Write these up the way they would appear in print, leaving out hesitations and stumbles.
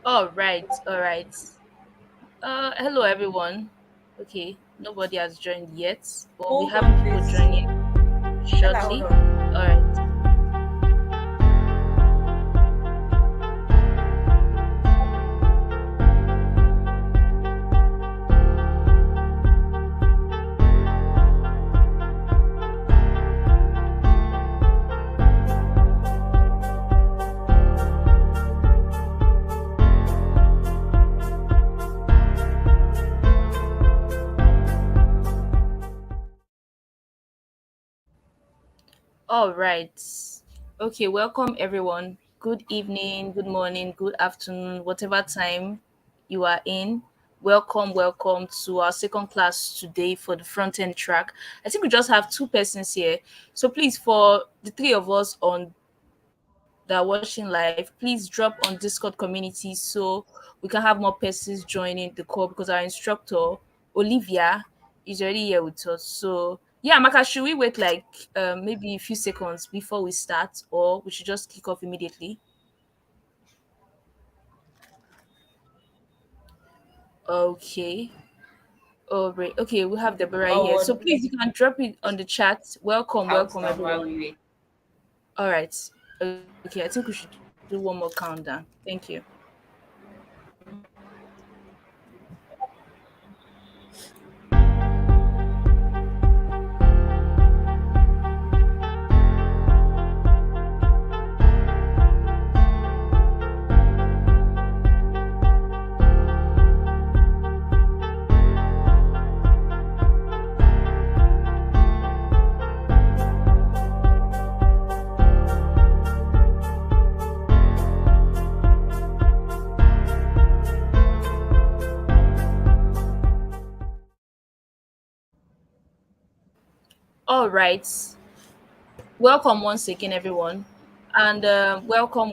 All right, all right. Hello everyone. Okay, nobody has joined yet, but we're Hold having on, people please. joining Ella, hold shortly. on. All right. All right. Okay, welcome everyone. Good evening, good morning, good afternoon, whatever time you are in. Welcome to our second class today for the front end track. I think we just have two persons here. So please, for the three of us on that are watching live, please drop on Discord community so we can have more persons joining the call because our instructor, Olivia, is already here with us. So yeah, Maka, should we wait like maybe a few seconds before we start, or we should just kick off immediately? Okay. Oh, great. Okay, we have Deborah here. So Oh, please, you can drop it on the chat. count Welcome, down while everyone. we wait. All right. Okay, I think we should do one more countdown. Thank you. All right. Welcome once again, everyone. And welcome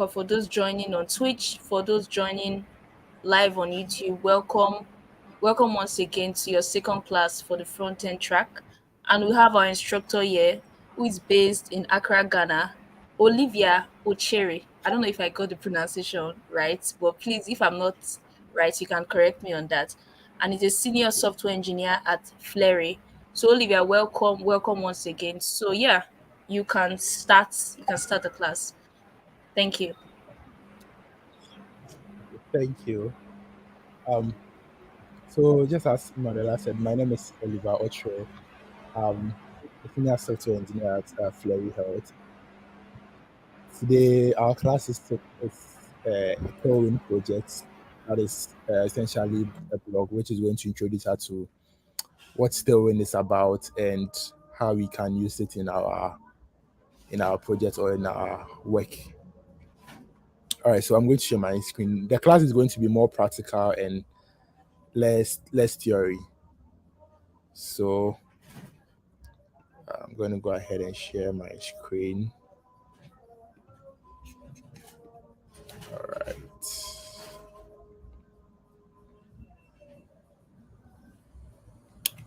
for those joining on Twitch, for those joining live on YouTube. Welcome once again to your second class for the front end track. And we have our instructor here who is based in Accra, Ghana, Olivia Ochere. I don't know if I got the pronunciation right, but please, if I'm not right, you can correct me on that. And is a senior software engineer at Flurry. So Olivia, welcome once again. So yeah, you can start the class. Thank you. Thank you. Um, so just as Manuela said, my name is Oliver Ocho. A senior software engineer at Flurry Health. Today, our class is a Tailwind project that is essentially a blog which is going to introduce her to what Tailwind is about and how we can use it in our project or in our work. All right, so I'm going to share my screen. The class is going to be more practical and less theory. So I'm going to go ahead and share my screen. All right.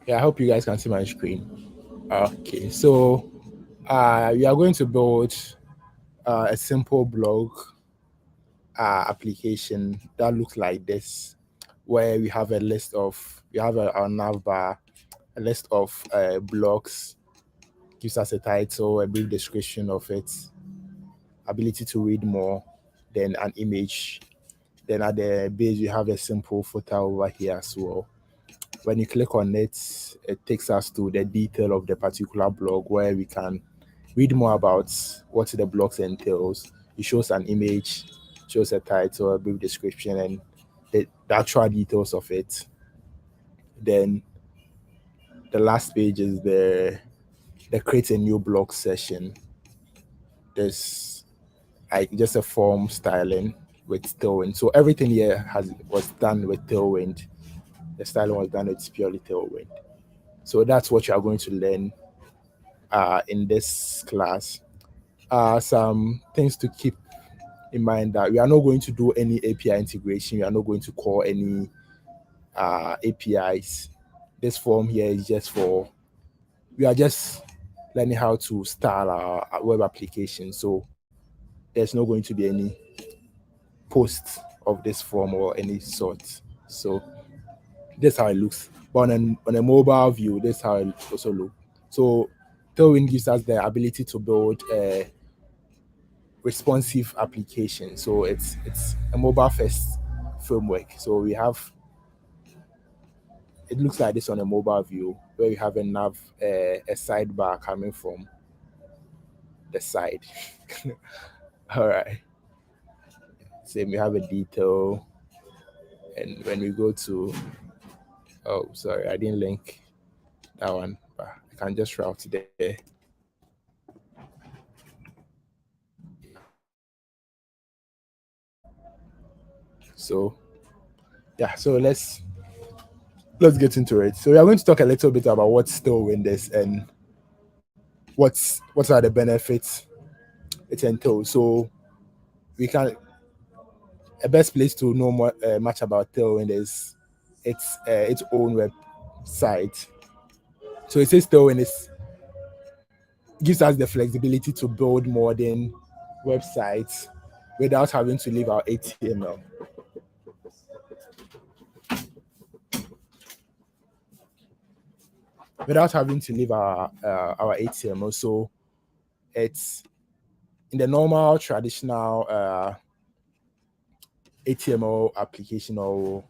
Yeah, I hope you guys can see my screen. Okay, so we are going to build a simple blog application that looks like this, where we have our nav bar, a list of blocks, gives us a title, a brief description of it, ability to read more, then an image. Then at the base, we have a simple footer over here as well. When you click on it, it takes us to the detail of the particular blog where we can read more about what the blog entails. It shows an image, shows a title, a brief description, and the actual details of it. Then the last page is the create a new blog session. There's like just a form styling with Tailwind. So everything here was done with Tailwind. The styling was done with purely Tailwind. So that's what you are going to learn in this class. Some things to keep in mind that we are not going to do any API integration. We are not going to call any APIs. This form here is just for, we are just learning how to style our web application. So there's not going to be any post of this form or any sort. So that's how it looks. But on a mobile view, that's how it also looks. So Tailwind gives us the ability to build a responsive application. So it's a mobile first framework. So we have, it looks like this on a mobile view where we have a nav, a sidebar coming from the side. All right. Same, we have a detail, and when we go to, oh sorry, I didn't link that one, but I can just route there. So yeah, so let's get into it. So we are going to talk a little bit about what's Tailwind is and what are the benefits it entails. So we can, a best place to know more much about Tailwind is its own website. So it says Tailwind is gives us the flexibility to build modern websites without having to leave our HTML. Without having to leave our HTML. So it's in the normal traditional HTML application, or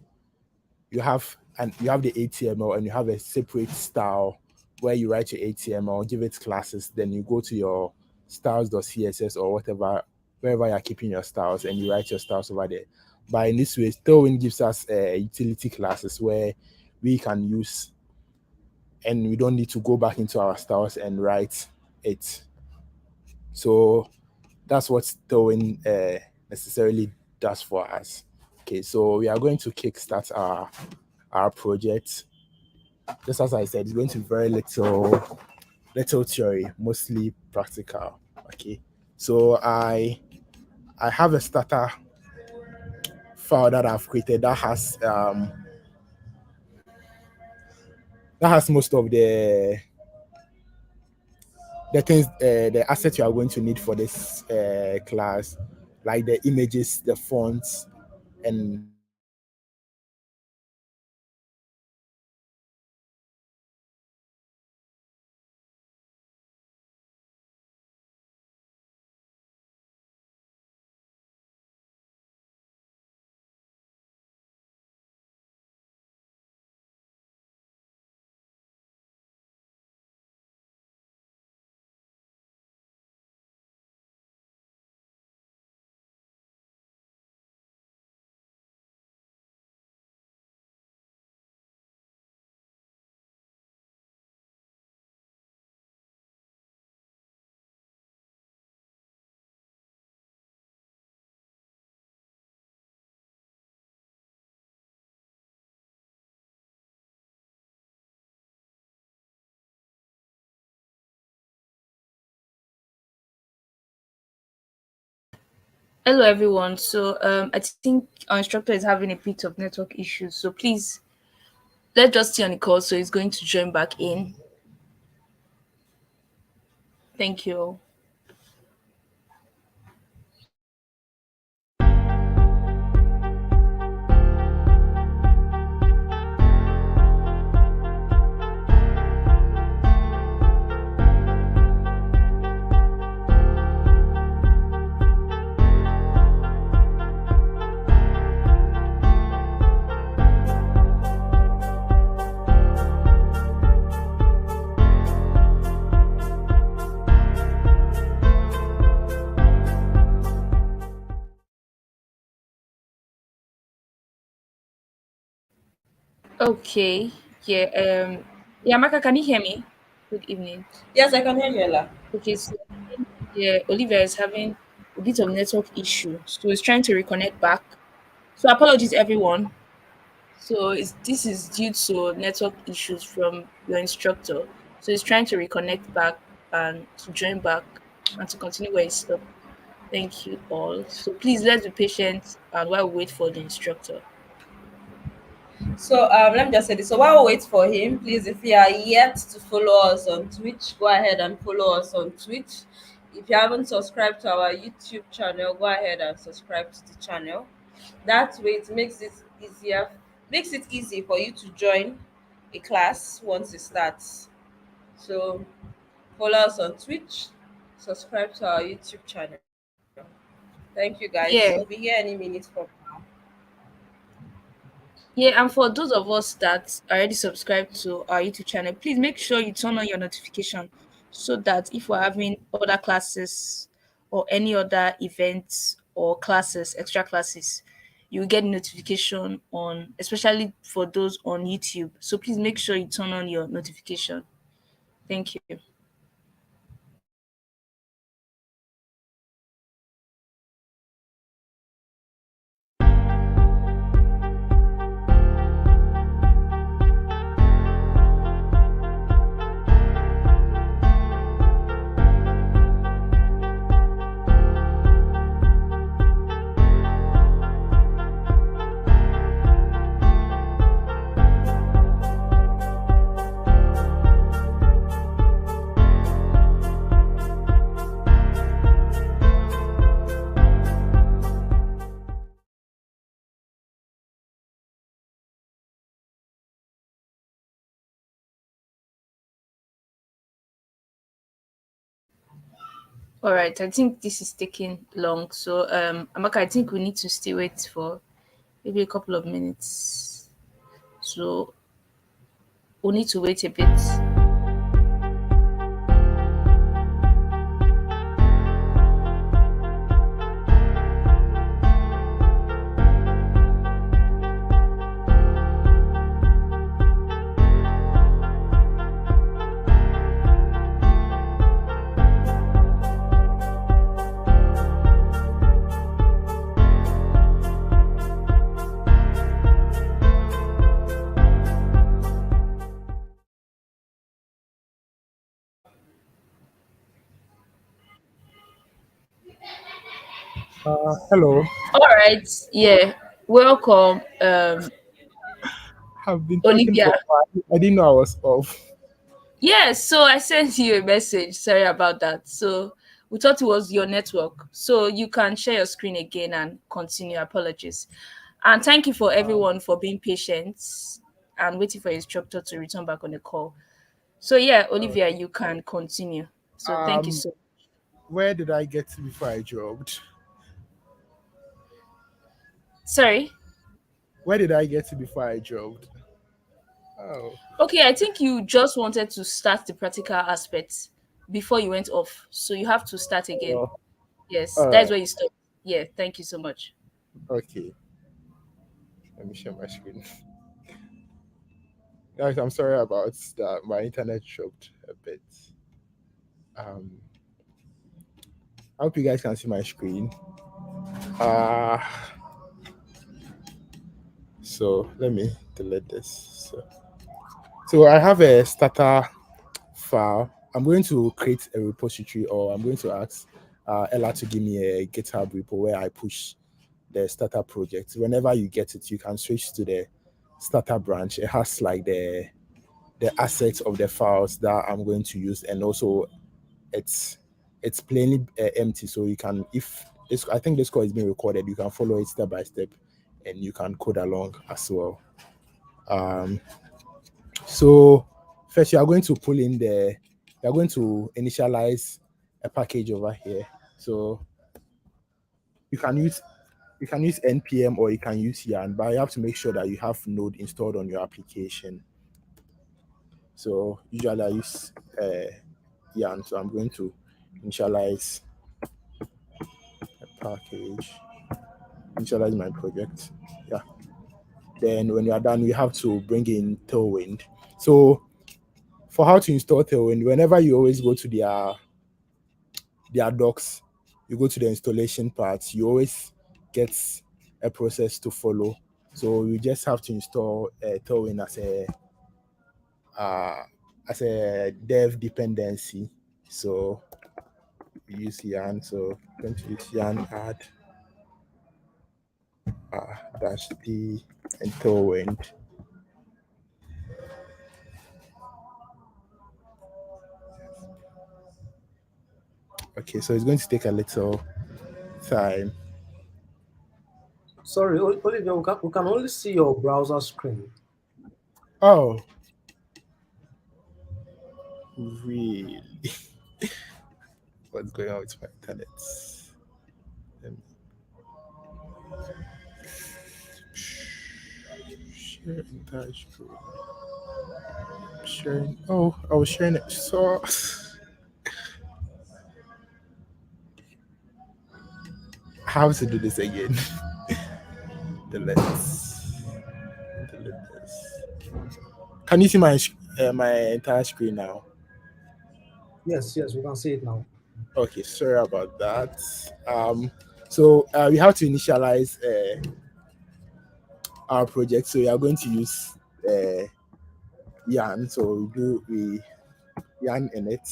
you have the HTML and you have a separate style where you write your HTML, give it classes, then you go to your styles.css or whatever, wherever you're keeping your styles, and you write your styles over there. But in this way, Tailwind gives us utility classes where we can use, and we don't need to go back into our styles and write it. So that's what Tailwind necessarily does for us. Okay, so we are going to kickstart our project. Just as I said, it's going to be very little theory, mostly practical. Okay, so I have a starter file that I've created that has most of the things, the assets you are going to need for this class, like the images, the fonts, and Hello everyone. So I think our instructor is having a bit of network issues. So please let's just stay on the call. So he's going to join back in. Thank you. Okay. Yeah. Yeah, Maka, can you hear me? Good evening. Yes, I can hear you, Ella. Okay. So yeah, Olivia is having a bit of network issue, so he's trying to reconnect back. So apologies everyone. So this is due to network issues from your instructor. So he's trying to reconnect back and to join back and to continue where he stopped. Thank you all. So please let's be patient and while we wait for the instructor. So let me just say this. So while we wait for him, please, if you are yet to follow us on Twitch, go ahead and follow us on Twitch. If you haven't subscribed to our YouTube channel, go ahead and subscribe to the channel. That way, it makes it easy for you to join a class once it starts. So follow us on Twitch, subscribe to our YouTube channel. Thank you, guys. We'll be here Yeah. any minute from Yeah, and for those of us that already subscribed to our YouTube channel, please make sure you turn on your notification so that if we're having other classes or any other events or classes, extra classes, you get notification on, especially for those on YouTube. So please make sure you turn on your notification. Thank you. All right, I think this is taking long. So, Amaka, I think we need to still wait for maybe a couple of minutes. So, we need to wait a bit. Hello. All right, yeah, welcome, I've been talking Olivia. for a while. I didn't know I was off. Yes, so I sent you a message. Sorry about that. So we thought it was your network. So you can share your screen again and continue. Apologies. And thank you for Um, everyone for being patient and waiting for your instructor to return back on the call. So yeah, Olivia, okay. you can continue. So thank you Um, so. where did I get to before I dropped? Sorry. Where did I get to before I dropped? Oh, Okay, I think you just wanted to start the practical aspects before you went off. So you have to start again. well, Yes, all that's right. where you stopped. Yeah, thank you so much. Okay. Let me share my screen. Guys, I'm sorry about that. My internet dropped a bit. Um, I hope you guys can see my screen. Uh, so let me delete this. So I have a starter file. I'm going to create a repository, or I'm going to ask Ella to give me a GitHub repo where I push the starter project. Whenever you get it, you can switch to the starter branch. It has like the assets of the files that I'm going to use, and also it's it's plainly empty, so you can, if this, I think this code is being recorded, you can follow it step by step, and you can code along as well. Um, so first, you are going to pull in you are going to initialize a package over here. So you can use npm, or you can use yarn, but you have to make sure that you have node installed on your application. So usually I use yarn, so I'm going to initialize a package, initialize my project. Yeah. Then when you are done, you have to bring in Tailwind. So for how to install Tailwind, whenever you always go to their docs, you go to the installation part, you always get a process to follow. So you just have to install Tailwind uh, as a dev dependency. So we use yarn. So I'm going to use yarn add dash d and Tailwind. Okay, so it's going to take a little time. Sorry, Olivia, we can only see your browser screen. Oh, really? What's going on with my internet? Let me share entire screen. Sharing. Oh, I was sharing it. So, how to do this again? Delete. Delete this. Can you see my entire screen now? Yes, yes, we can see it now. Okay, sorry about that. So we have to initialize our project. So we are going to use uh, yarn. So we yarn in it.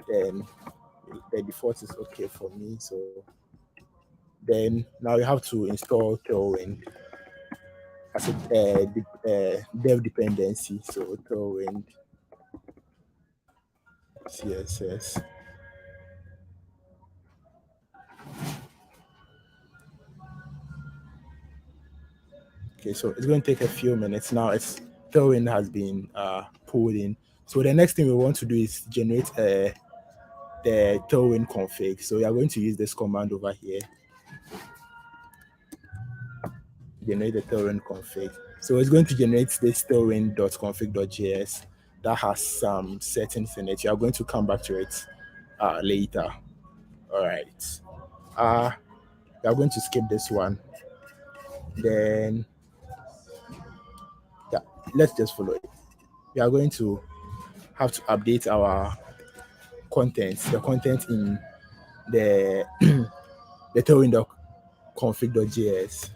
Then the default is okay for me. So then now we have to install Tailwind as a dev dependency. So Tailwind CSS. Okay, so it's going to take a few minutes now. It's Tailwind has been pulled in. So the next thing we want to do is generate the Tailwind config. So we are going to use this command over here, generate the Tailwind config. So it's going to generate this tailwind.config.js that has some settings in it. You are going to come back to it later. All right. We are going to skip this one. Then, yeah, let's just follow it. We are going to have to update our the content in the the tailwind.config.js.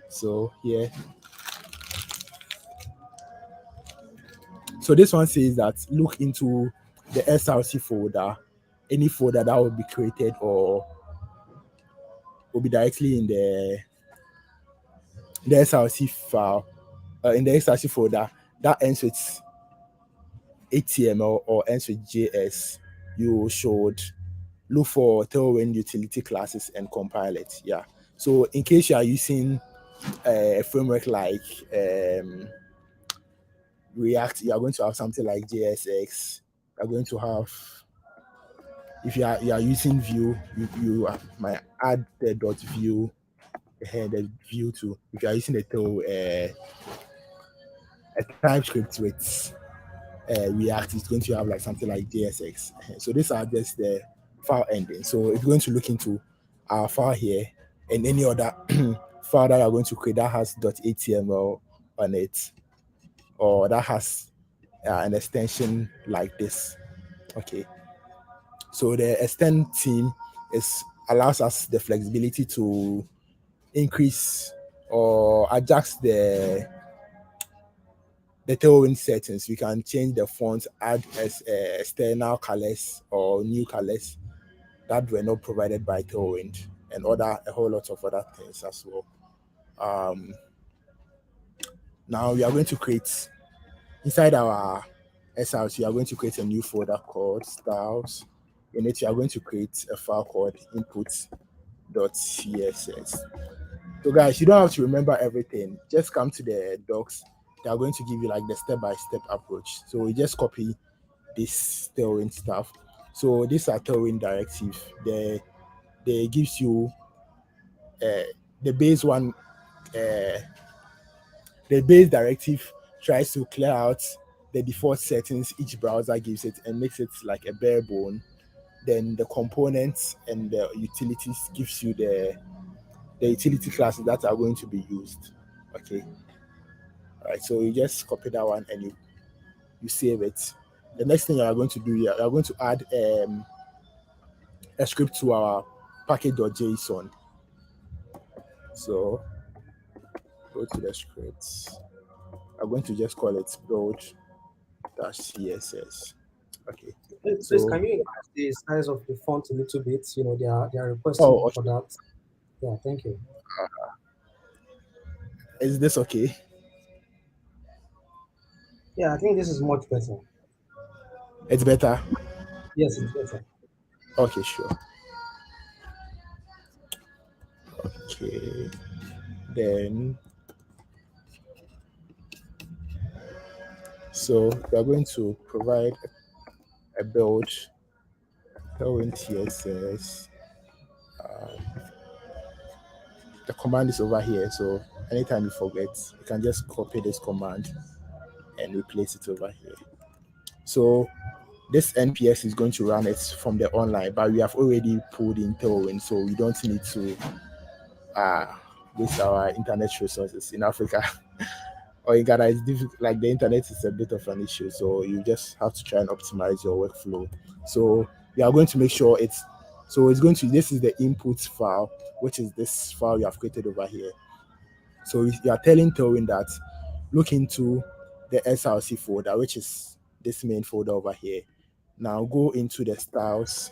So here, so this one says that look into the SRC folder, any folder that will be created or will be directly in the SRC file, in the SRC folder that ends with HTML or ends with JS. You should look for Tailwind utility classes and compile it. Yeah. So in case you are using a framework like React, you are going to have something like JSX. You are going to have, if you are using Vue, might add the dot view, the view to. If you are using a TypeScript with React, it's going to have like something like JSX. So these are just the file ending. So it's going to look into our file here and any other file that you're going to create that has .html on it or that has an extension like this. Okay. So the extend team allows us the flexibility to increase or adjust the Tailwind settings. We can change the font, add as external colors or new colors that were not provided by Tailwind, and a whole lot of other things as well. Um, Now we are going to create inside our SRC. We are going to create a new folder called styles. In it, we are going to create a file called input.css. So guys, you don't have to remember everything. Just come to the docs. They are going to give you like the step-by-step approach. So we just copy this Tailwind stuff. So this are Tailwind directive. They gives you uh, the base one. Uh, the base directive tries to clear out the default settings each browser gives it and makes it like a bare bone. Then the components and the utilities gives you the utility classes that are going to be used. Okay. All right. So you just copy that one and you save it. The next thing you are going to do here, you are going to add a script to our package.json. So go to the scripts. I'm going to just call it build-css. Okay. Please, So, can you increase the size of the font a little bit? They are requesting oh, for okay. that. Yeah, thank you. Is this okay? Yeah, I think this is much better. It's better. Yes, it's better. Okay, sure. Okay. Then, so we are going to provide a build, Tailwind CSS. The command is over here, so anytime you forget, you can just copy this command and replace it over here. So this NPS is going to run it from the online, but we have already pulled in Tailwind, so we don't need to uh, waste our internet resources in Africa. Or in Ghana, it's difficult. Like the internet is a bit of an issue, so you just have to try and optimize your workflow. So we are going to make sure it's so it's going to this is the input file, which is this file you have created over here. So you are telling Tailwind that look into the SRC folder, which is this main folder over here. Now go into the styles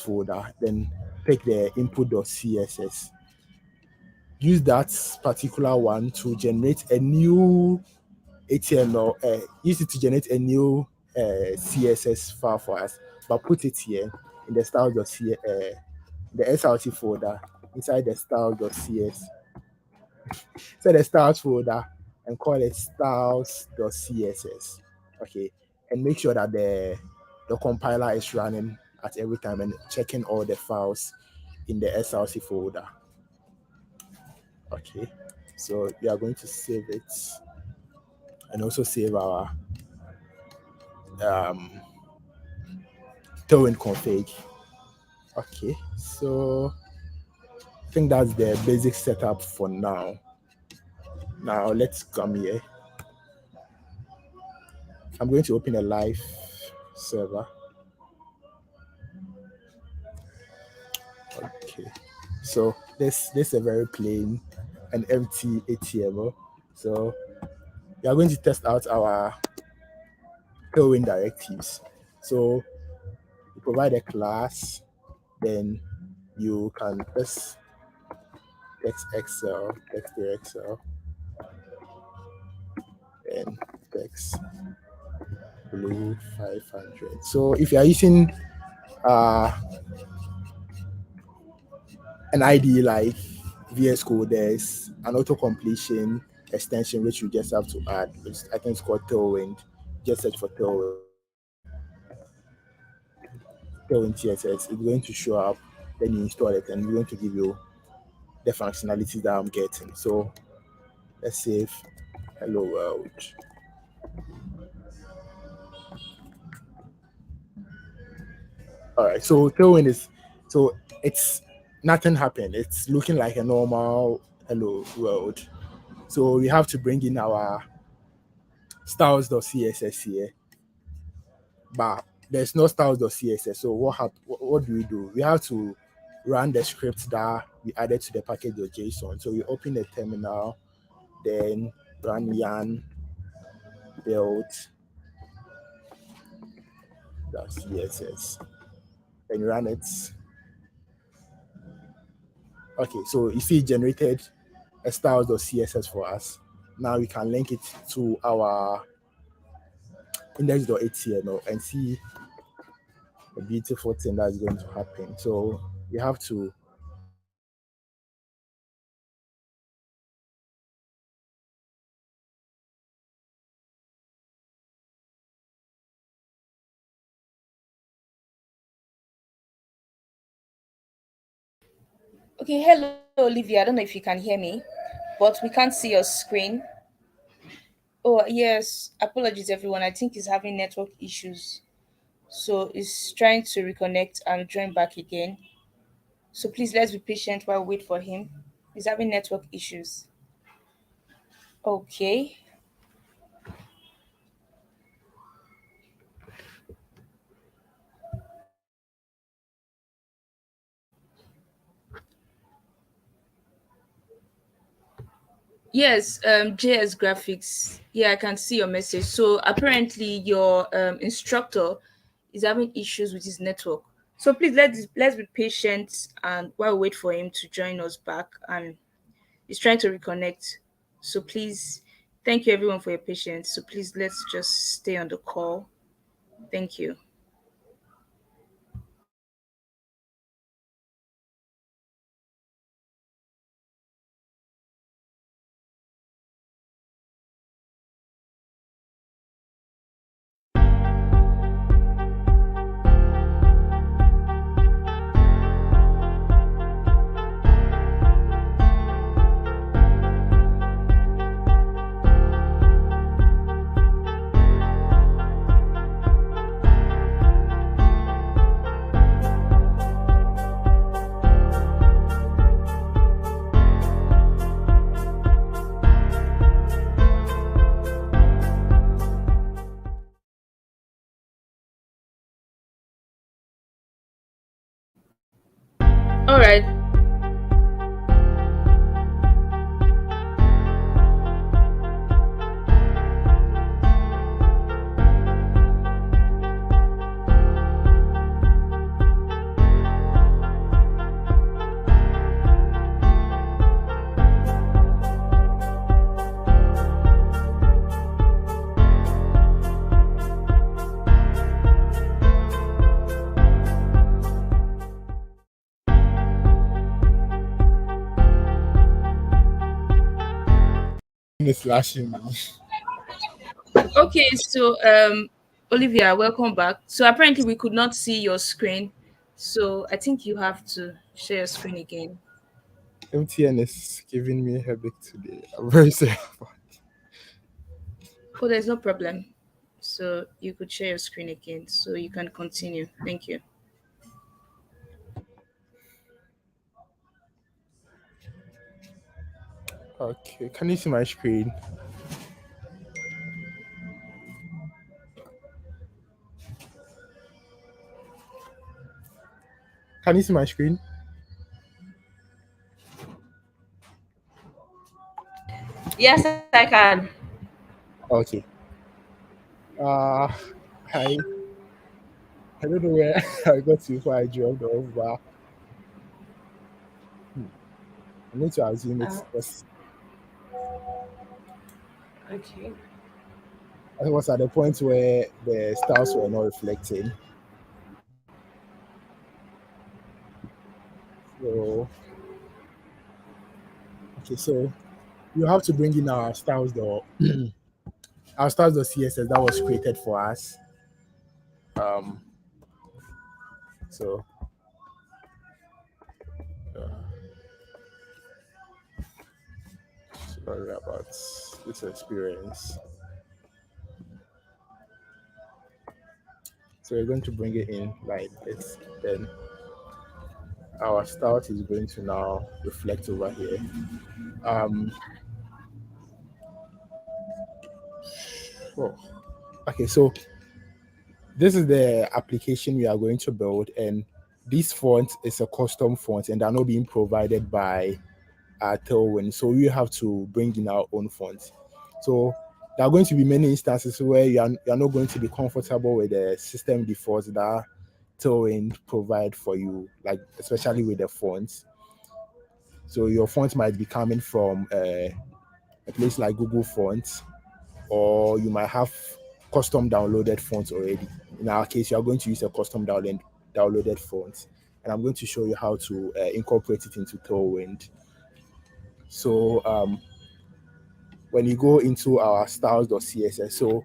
folder, then pick the input.css. Use that particular one to generate a new HTML, use it to generate a new CSS file for us, but put it here in the the SRT folder inside the styles.cs. So the styles folder and call it styles.css. Okay, and make sure that the compiler is running at every time and checking all the files in the SRC folder. Okay, so we are going to save it and also save our um, Tailwind config. Okay, so I think that's the basic setup for now. Now let's come here. I'm going to open a live server. Okay, so this is a very plain and empty HTML. So we are going to test out our Tailwind directives. So you provide a class, then you can press text Excel, text to Excel, and text blue 500. So if you are using uh, an IDE like VS Code, there's an auto completion extension which you just have to add. Which I think it's called Tailwind. Just search for Tailwind CSS. It's going to show up. Then you install it, and it's going to give you the functionality that I'm getting. So let's save. Hello world. All right. So Tailwind is so it's nothing happened. It's looking like a normal hello world. So we have to bring in our styles.css here, but there's no styles.css. So what do we do? We have to run the script that we added to the package.json. So we open the terminal, then run yarn build.css, then run it. Okay, so you see it generated a styles.css for us. Now we can link it to our index.html and see the beautiful thing that's going to happen. So you have to Okay, hello, Olivia. I don't know if you can hear me, but we can't see your screen. Oh, yes. Apologies, everyone. I think he's having network issues. So he's trying to reconnect and join back again. So please let's be patient while we wait for him. He's having network issues. Okay. Yes, JS Graphics. Yeah, I can see your message. So apparently your instructor is having issues with his network. So please let's be patient and while we wait for him to join us back, and he's trying to reconnect. So please, thank you everyone for your patience. So please let's just stay on the call. Thank you. All right. It's flashing me. Okay, so Olivia, welcome back. So apparently we could not see your screen. So I think you have to share your screen again. MTN is giving me a headache today. I'm very sorry. Oh, there's no problem. So you could share your screen again so you can continue. Thank you. Okay, can you see my screen? Can you see my screen? Yes, I can. Okay. Uh I I don't know where I got to before I dropped off, but hmm, I'm going to assume Uh, it's because okay. I was at the point where the stars were not reflecting. So okay, so you have to bring in our styles our styles the CSS that was created for us. Um so sorry about this experience. So we're going to bring it in like this. Then our start is going to now reflect over here. Um oh, okay, so this is the application we are going to build, and this font is a custom font and they're not being provided by Tailwind. So we have to bring in our own font. So there are going to be many instances where you're not going to be comfortable with the system defaults that Tailwind provide for you, like especially with the fonts. So your font might be coming from a place like Google Fonts, or you might have custom downloaded fonts already. In our case, you are going to use a custom downloaded font, and I'm going to show you how to incorporate it into Tailwind. So when you go into our styles.css, so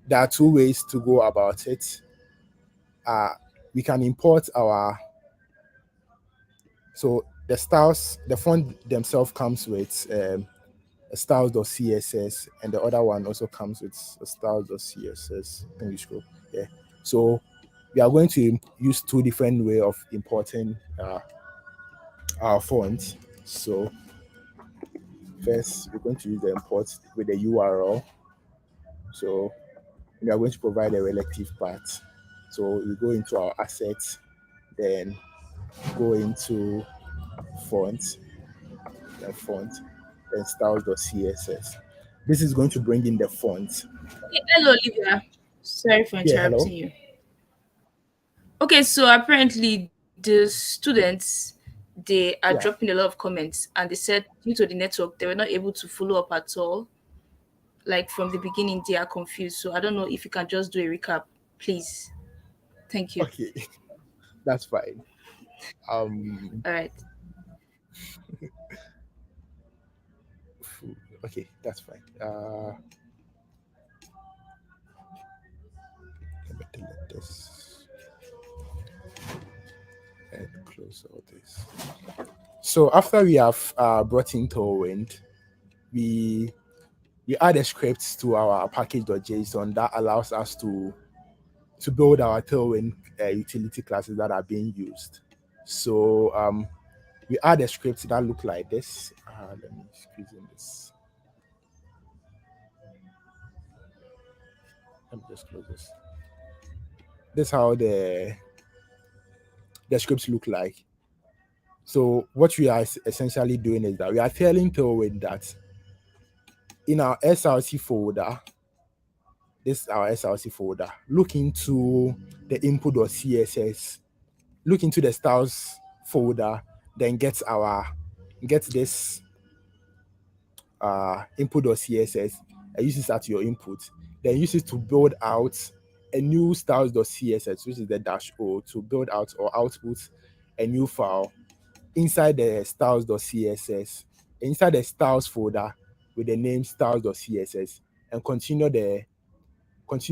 there are two ways to go about it. Uh, we can import our so the styles, the font themselves comes with a styles.css, and the other one also comes with a styles.css. Let me scroll. Yeah. So we are going to use two different way of importing our font. So first, we're going to use the import with the URL. So we are going to provide a relative path. So we go into our assets, then go into font, then font, then styles.css. This is going to bring in the font. Okay, hello, Olivia. Sorry for Yeah, hello. interrupting you. Okay, so apparently the students they are Yeah. dropping a lot of comments and they said due to the network they were not able to follow up at all. Like from the beginning they are confused. So I don't know if you can just do a recap, please. Thank you. Okay, that's fine. Um, All right. okay, that's fine. Let me delete this and close all this. So after we have brought in Tailwind, we we add a script to our package.json that allows us to build our Tailwind utility classes that are being used. So we add a script that look like this. Let me squeeze in this. Let me just close this. This is how the scripts look like. So what we are essentially doing is that we are telling Tailwind that in our SRC folder, this is our SRC folder, look into the input.css, look into the styles folder, then get this input.css and use this as your input. Then use it to build out a new styles.css, which is the dash o, to build out or output a new file inside the styles.css, inside the styles folder with the name styles.css, and continue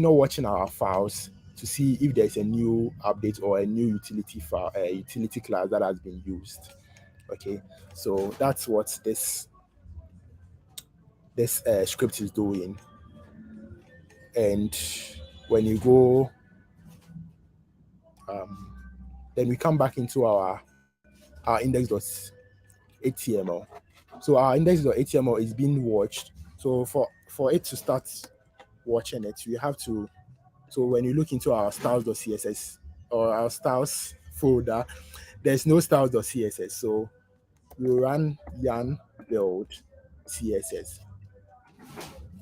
watching our files to see if there's a new update or a new utility file, a utility class that has been used. Okay, so that's what this script is doing. And when you go, then we come back into our index.html. So our index.html is being watched. So for it to start watching it, you have to. So when you look into our styles.css or our styles folder, there's no styles.css. So we run yarn build css.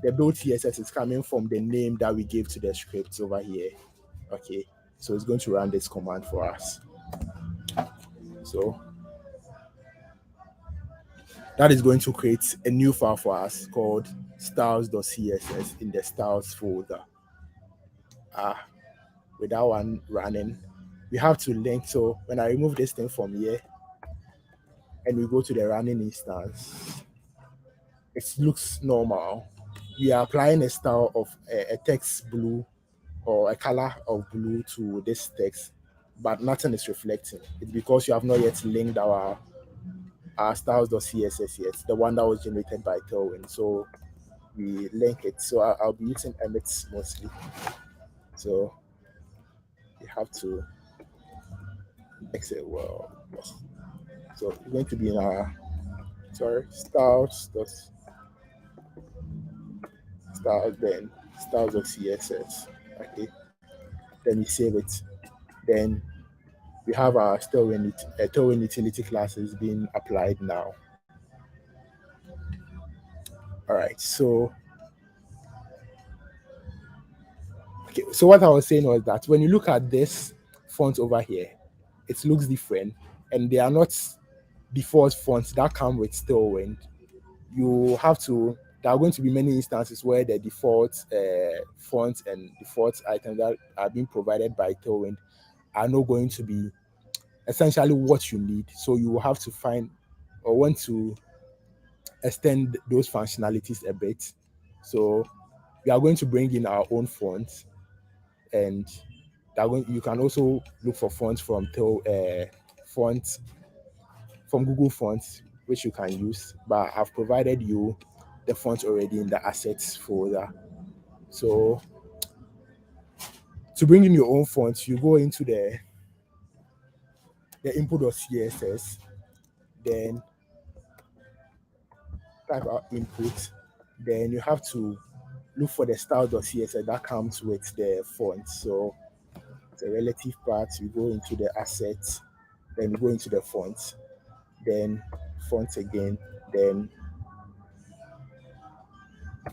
The build css is coming from the name that we gave to the script over here. Okay, so it's going to run this command for us. So that is going to create a new file for us called styles.css in the styles folder. With that one running, we have to link. So when I remove this thing from here and we go to the running instance, it looks normal. We are applying a style of a text blue or a color of blue to this text, but nothing is reflecting. It's because you have not yet linked our styles.css yet, the one that was generated by Tailwind. So we link it. So I'll be using emits mostly. So you have to mix it well. So it's going to be in our styles then styles.css. Okay. Then we save it. Then we have our Tailwind utility classes being applied now. All right. So okay. So what I was saying was that when you look at this font over here, it looks different, and they are not default fonts that come with Tailwind. You have to. There are going to be many instances where the default fonts and default items that are being provided by Tailwind are not going to be essentially what you need. So you will have to find or want to extend those functionalities a bit. So we are going to bring in our own fonts, and you can also look for fonts fonts from Google Fonts, which you can use. But I've provided you the fonts already in the assets folder. So to bring in your own fonts, you go into the input.css, then type out input, then you have to look for the style.css that comes with the font. So the relative part, you go into the assets, then you go into the font, then font again, then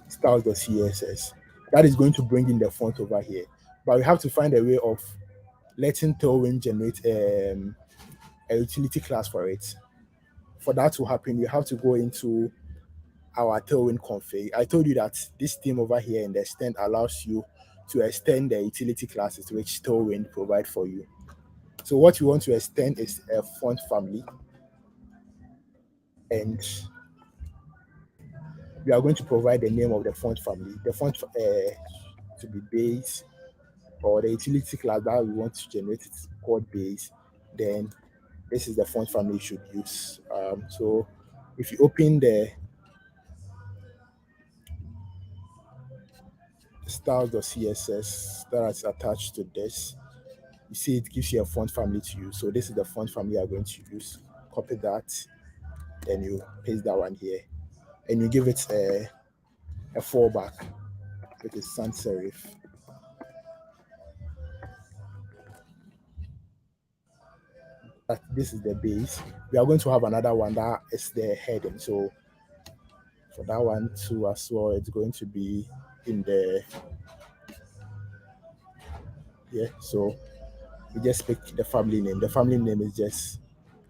style.css. That is going to bring in the font over here. But we have to find a way of letting Tailwind generate a utility class for it. For that to happen, you have to go into our Tailwind config. I told you that this theme over here in the extend allows you to extend the utility classes which Tailwind provide for you. So what you want to extend is a font family, and we are going to provide the name of the font family. The font to be base, or the utility class that we want to generate is called base. Then this is the font family you should use. So if you open the styles.css that is attached to this, you see it gives you a font family to use. So this is the font family you are going to use. Copy that, then you paste that one here, and you give it a fallback. It is sans serif. that this is the base. We are going to have another one that is the heading. So for that one too as well, it's going to be in the yeah. So we just pick the family name. The family name is just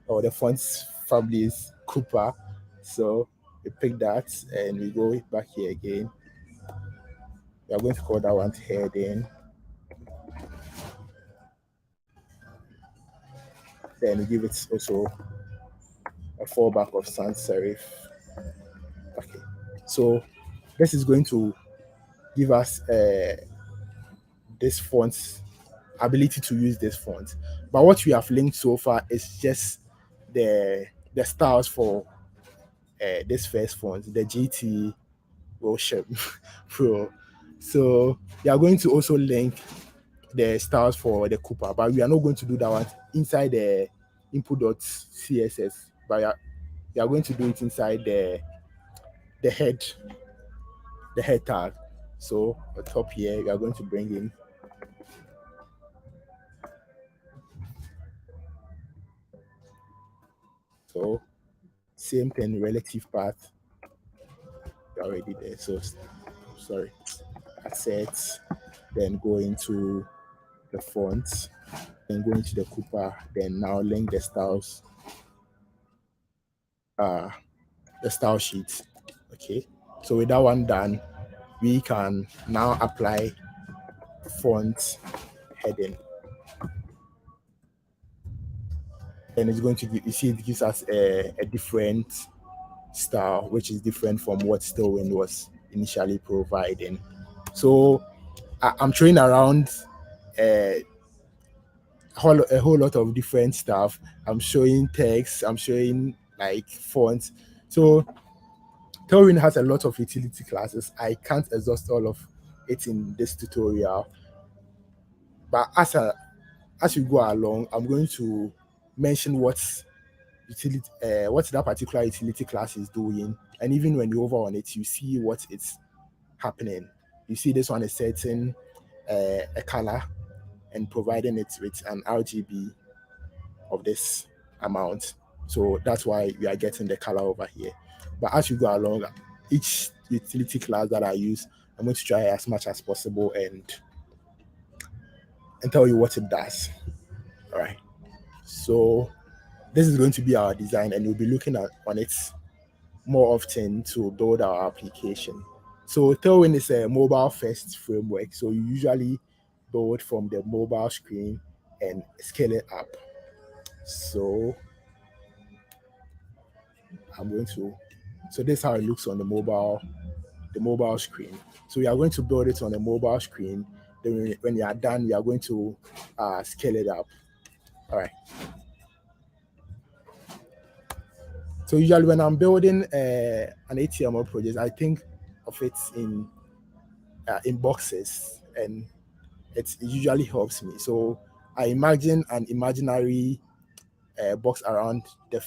or the font's family is Cooper. So we pick that and we go back here again. We are going to call that one heading. Then we give it also a fallback of sans serif. Okay. So this is going to give us this font ability to use this font. But what we have linked so far is just the the styles for this first font, the GT Worship Pro. So we are going to also link the styles for the Cooper, but we are not going to do that one inside the input.css, but we are going to do it inside the head the head tag. So on top here, we are going to bring in so same thing relative path already there. So sorry, assets, then go into the font, then go into the Cooper, then now link uh the style sheet. Okay. So with that one done, we can now apply font heading. And it's going to give, you see it gives us a different style, which is different from what Tailwind was initially providing. So I'm throwing around a whole lot of different stuff. I'm showing text, I'm showing like fonts. So Tailwind has a lot of utility classes. I can't exhaust all of it in this tutorial, but as we go along, I'm going to mention what that particular utility class is doing, and even when you hover on it, you see what it's happening. You see this one is setting a color and providing it with an RGB of this amount. So that's why we are getting the color over here. But as you go along, each utility class that I use, I'm going to try as much as possible and tell you what it does. All right. So this is going to be our design, and we'll be looking at on it more often to build our application. So Tailwind is a mobile first framework. So you usually build from the mobile screen and scale it up. So I'm going to so this is how it looks on the mobile screen. So we are going to build it on the mobile screen. Then when you are done, we are going to scale it up. All right. So usually when I'm building an HTML project, I think of it in boxes, and it usually helps me. So I imagine an imaginary box around the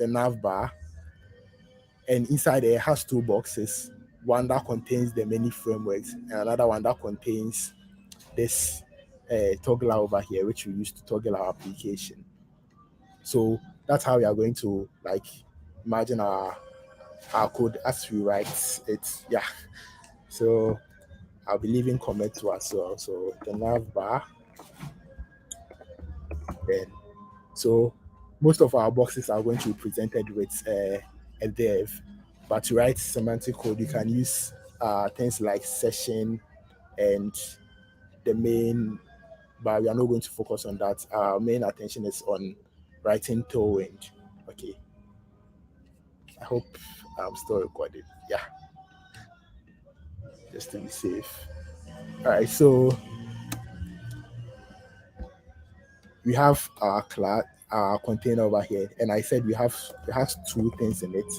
nav bar, and inside there has two boxes. One that contains the many frameworks, and another one that contains this toggler over here, which we use to toggle our application. So that's how we are going to like imagine our code as we write it. Yeah. So I'll be leaving comment to as well. So the nav bar, then so most of our boxes are going to be presented with a div, but to write semantic code, you can use things like session and the main, but we are not going to focus on that. Our main attention is on writing Tailwind. Okay. I hope I'm still recording. Yeah, just to be safe. All right, so we have our class, our container over here, and I said it has two things in it.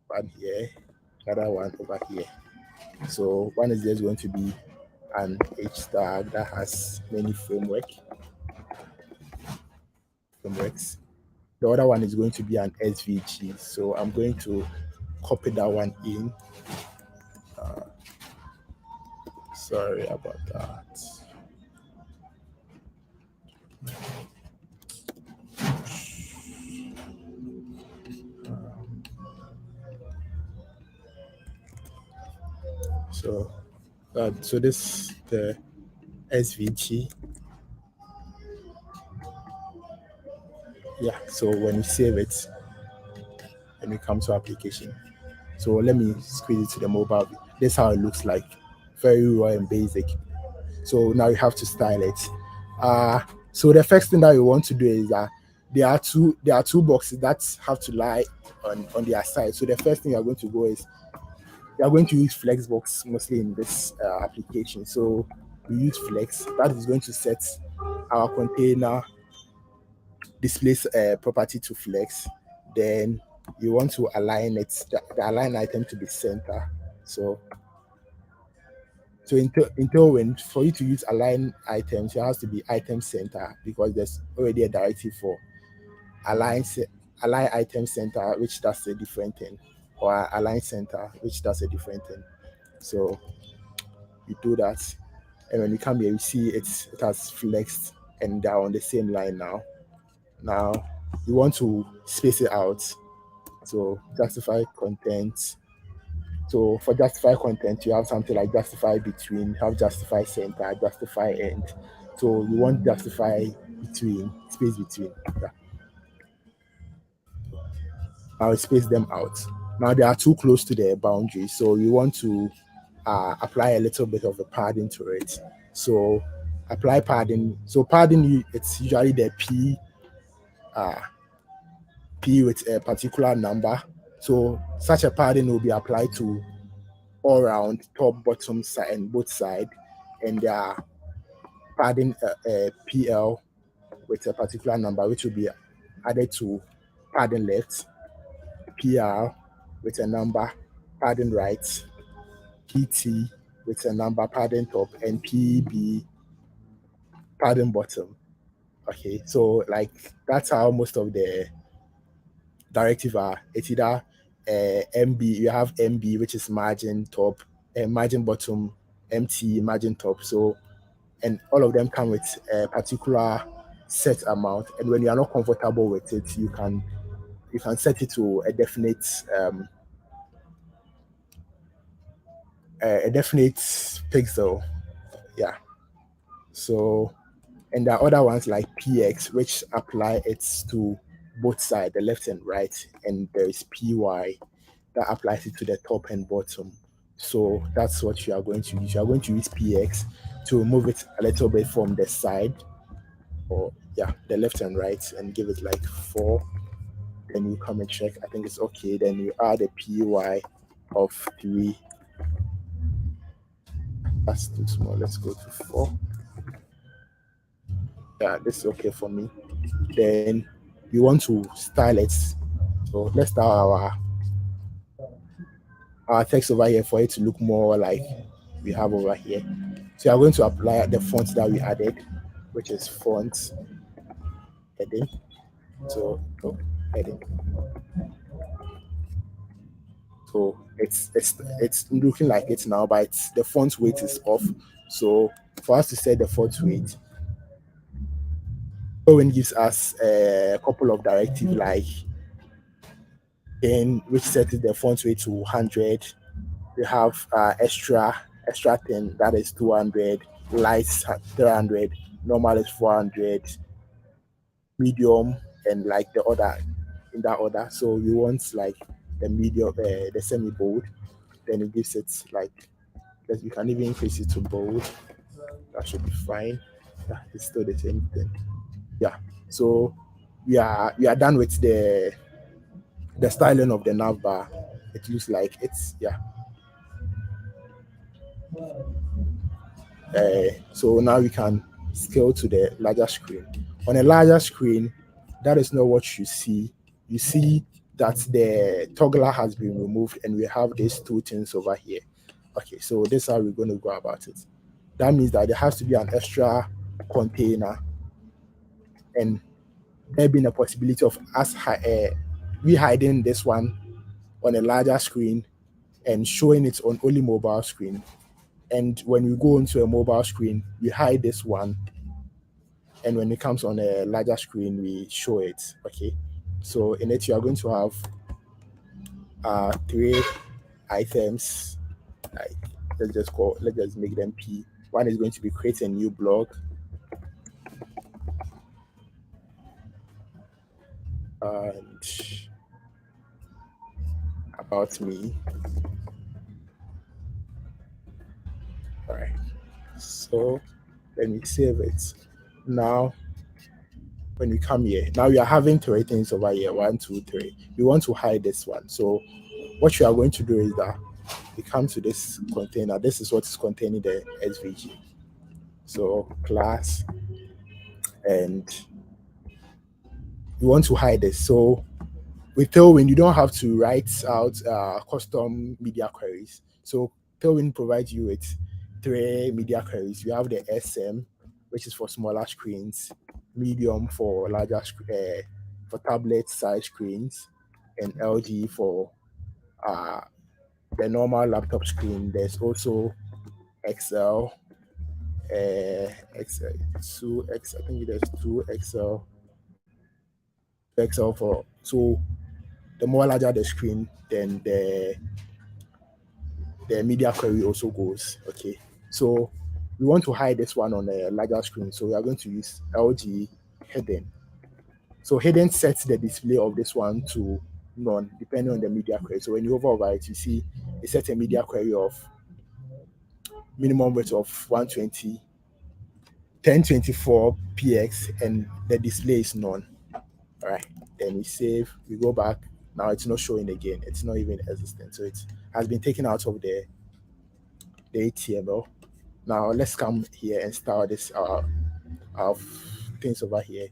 One here, another one over here. So one is just going to be an H tag that has many frameworks. The other one is going to be an SVG. So I'm going to copy that one in. Sorry about that. So this the SVG. Yeah, so when you save it and we come to application, so let me squeeze it to the mobile. This is how it looks like, very raw and basic. So now you have to style it. So the first thing that you want to do is that there are two boxes that have to lie on their side. So the first thing you're going to go is you are going to use Flexbox mostly in this application. So we use Flex. That is going to set our container displays property to Flex. Then you want to align it, the align item to be center. So in Tailwind, for you to use align items, it has to be item center because there's already a directive for align align item center, which does a different thing, or align center, which does a different thing. So you do that, and when you come here, you see it has flexed and they're on the same line now. Now you want to space it out. So justify content. So for justify content, you have something like justify between, you have justify center, justify end. So you want justify between, space between. Yeah. I'll space them out. Now they are too close to the boundary, so you want to apply a little bit of a padding to it. So apply padding. So padding, it's usually the P with a particular number. So such a padding will be applied to all around top, bottom side, and both side, and they are padding PL with a particular number, which will be added to padding left, PR with a number, padding right, PT with a number, padding top, and PB padding bottom. Okay, so like that's how most of the directive are. It's either MB, you have MB, which is margin top, and margin bottom, MT, margin top. So, and all of them come with a particular set amount. And when you are not comfortable with it, you can set it to a definite pixel. Yeah. So, and there are other ones like PX, which apply it to both sides, the left and right, and there is PY that applies it to the top and bottom. So that's what you are going to use. You are going to use PX to move it a little bit from the side, or yeah, the left and right, and give it like 4. Then you come and check. I think it's okay. Then you add a PY of 3. That's too small. Let's go to 4. Yeah, this is okay for me. Then you want to style it. So let's style our text over here for it to look more like we have over here. So you're going to apply the font that we added, which is font heading. So heading. So it's looking like it now, but the font weight is off. So for us to set the font weight, Owen gives us a couple of directives like in which sets the font weight to 100. We have extra 10, that is 200, lights 300, normal is 400, medium, and like the order in that order. So you want like the medium, the semi bold, then it gives it like that. You can even increase it to bold. That should be fine. Yeah, it's still the same thing. Yeah. So we are done with the styling of the nav bar. It looks like it's yeah. So now we can scale to the larger screen. On a larger screen, that is not what you see. You see that the toggler has been removed and we have these two things over here. Okay, so this is how we're going to go about it. That means that there has to be an extra container, and there being a possibility of us we hiding this one on a larger screen and showing it on only mobile screen. And when we go into a mobile screen, we hide this one, and when it comes on a larger screen, we show it. Okay, so in it you are going to have 3 items, like let's just make them P. One is going to be create a new blog. And about me. All right. So let me save it. Now, when we come here, now we are having three things over here. 1, 2, 3. We want to hide this one. So what you are going to do is that we come to this container. This is what is containing the SVG. So class, and we want to hide this. So with Tailwind, you don't have to write out custom media queries. So Tailwind provides you with 3 media queries. You have the SM, which is for smaller screens, medium for larger for tablet size screens, and LG for the normal laptop screen. There's also XL, XL 2X. I think there's 2XL, XL for so the more larger the screen, then the media query also goes. Okay, so we want to hide this one on a larger screen, so we are going to use LG hidden. So hidden sets the display of this one to none depending on the media query. So when you hover over it, you see it sets a media query of minimum width of 120 1024 px, and the display is none. All right, then we save, we go back. Now it's not showing again, it's not even existent, so it has been taken out of the HTML. Now let's come here and start this our things over here,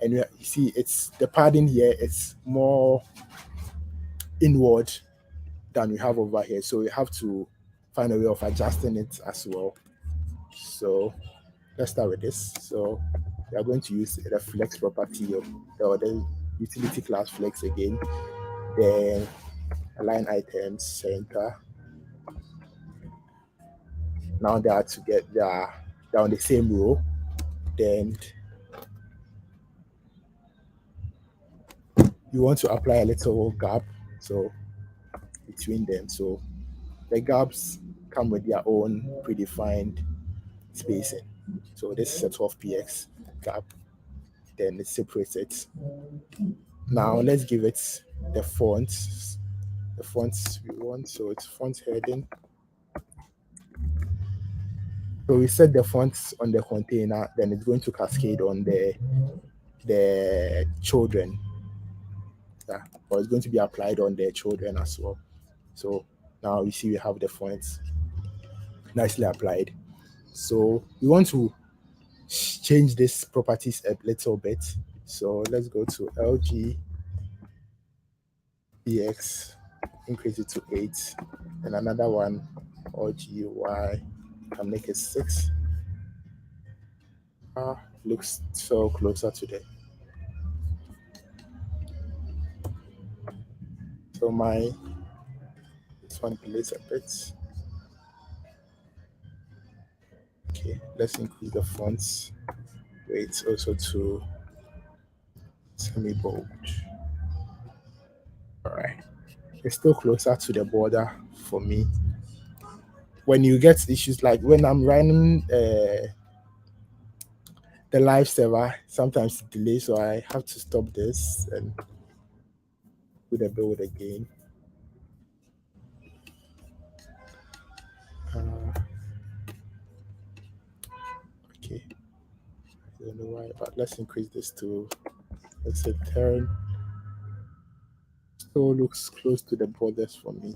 and you see it's the padding here, it's more inward than we have over here, so we have to find a way of adjusting it as well. So let's start with this. So we are going to use the flex property of the utility class flex again, then align items center. Now they are they're on the same row. Then you want to apply a little gap so between them. So the gaps come with their own predefined spacing. So this is a 12px gap. Then it separates it. Now let's give it the fonts. The fonts we want. So it's font heading. So we set the fonts on the container, then it's going to cascade on the children. Yeah, or it's going to be applied on the children as well. So now you see we have the fonts nicely applied. So we want to change these properties a little bit. So let's go to LG px, increase it to 8, and another one LGY, can make it 6. Looks so closer to the. So this one delays a bit. Okay, let's increase the fonts weight also to semi-bold. All right, it's still closer to the border for me. When you get issues like when I'm running the live server, sometimes it delays, so I have to stop this and do the build again. Okay, I don't know why, but let's increase this to, let's say 10. Still looks close to the borders for me.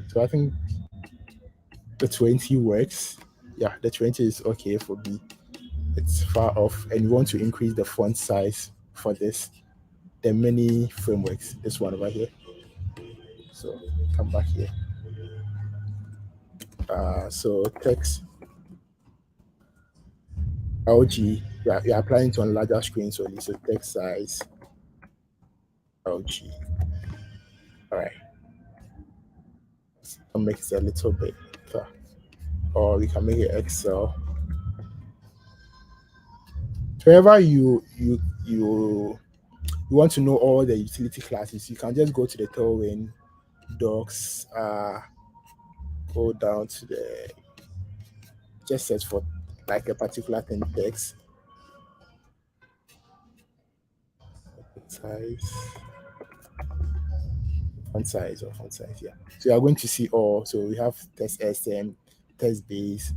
So I think the 20 works. Yeah, the 20 is okay for me. It's far off, and you want to increase the font size for this. The many frameworks, this one over here. So come back here. So text LG, you're applying to a larger screen, so it's a text size LG. All right. I'll make it a little bit better. Or we can make it Excel. So whenever you want to know all the utility classes, you can just go to the Tailwind docs, go down to the just search for like a particular thing text size, font size, yeah. So you are going to see all. So we have text SM, text base,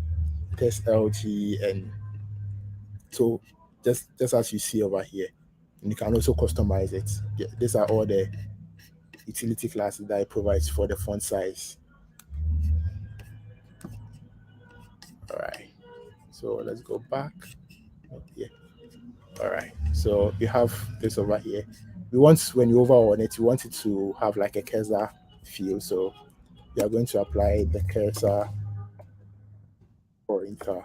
text LG, and so just as you see over here, and you can also customize it. Yeah, these are all the utility classes that it provides for the font size. All right. So let's go back. Oh, yeah. All right. So you have this over here. We want when you hover on it, you want it to have like a cursor feel. So you are going to apply the cursor pointer.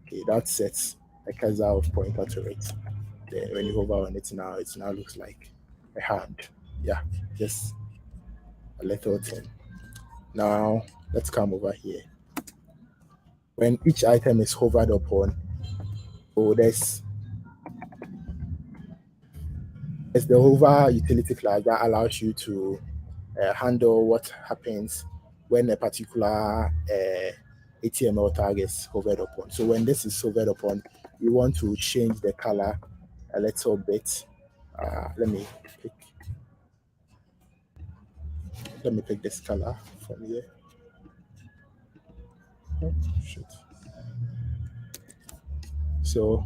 Okay, that sets a cursor of pointer to it. Then when you hover on it now, it now looks like a hand. Yeah, just a little thing. Now let's come over here. When each item is hovered upon, oh, there's the hover utility class that allows you to handle what happens when a particular HTML tag is hovered upon. So when this is hovered upon, you want to change the color a little bit. Let me pick this color from here. Oh, shoot. So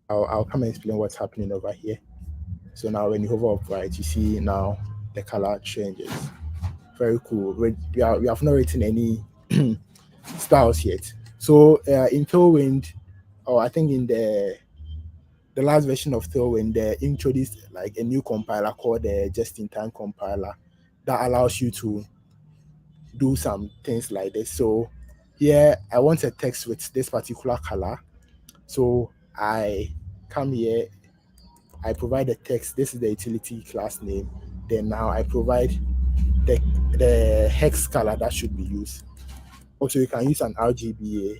I'll come and explain what's happening over here. So now when you hover up right, you see now the color changes. Very cool. We have not written any styles yet. So in Tailwind, or I think in the last version of Tailwind, they introduced like a new compiler called the just-in-time compiler that allows you to do some things like this. So here I want a text with this particular color. So I come here, I provide the text. This is the utility class name. Then now I provide the hex color that should be used. Also, you can use an RGBA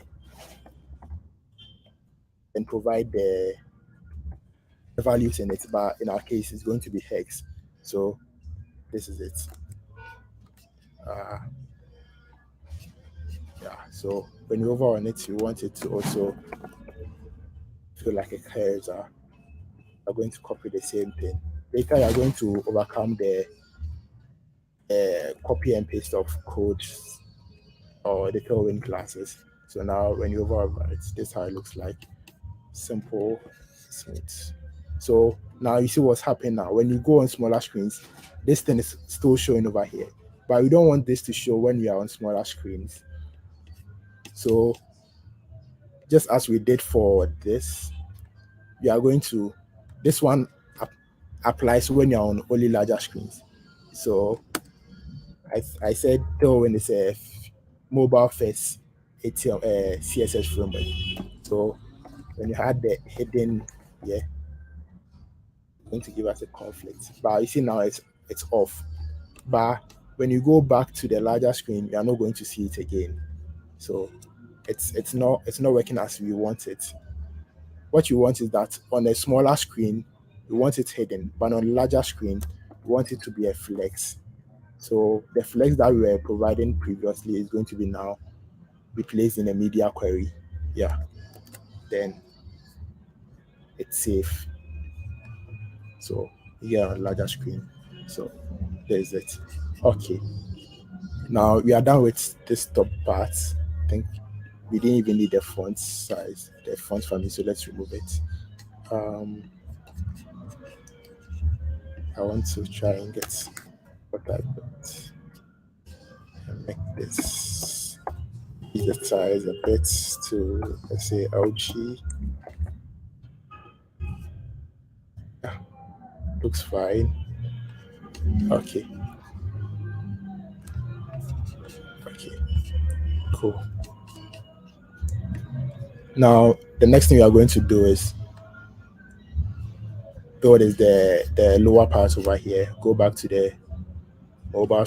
and provide the values in it, but in our case, it's going to be hex. So this is it. Yeah. So when you hover on it, you want it to also feel like a cursor. You're going to copy the same thing. Later, you're going to overcome the copy and paste of codes or the Tailwind classes. So now when you hover over it, this is how it looks like. Simple, smooth. So now you see what's happening now. When you go on smaller screens, this thing is still showing over here. But we don't want this to show when you are on smaller screens. So just as we did for this, you are going to, this one applies when you're on only larger screens. So I said Tailwind is a mobile first CSS framework. So when you had the hidden, yeah, going to give us a conflict. But you see now it's off. But when you go back to the larger screen, you are not going to see it again. So it's not working as we want it. What you want is that on a smaller screen, you want it hidden, but on a larger screen, you want it to be a flex. So the flex that we were providing previously is going to be now replaced in a media query. Yeah. Then it's safe. So yeah, on a larger screen. So there's it. Okay. Now we are done with this top part. I think we didn't even need the font size, the font family, so let's remove it. I want to try and get what I got and make this the size a bit to, let's say, LG. Yeah, looks fine. Okay. Okay. Cool. Now the next thing we are going to do is what is the lower part over here. Go back to the mobile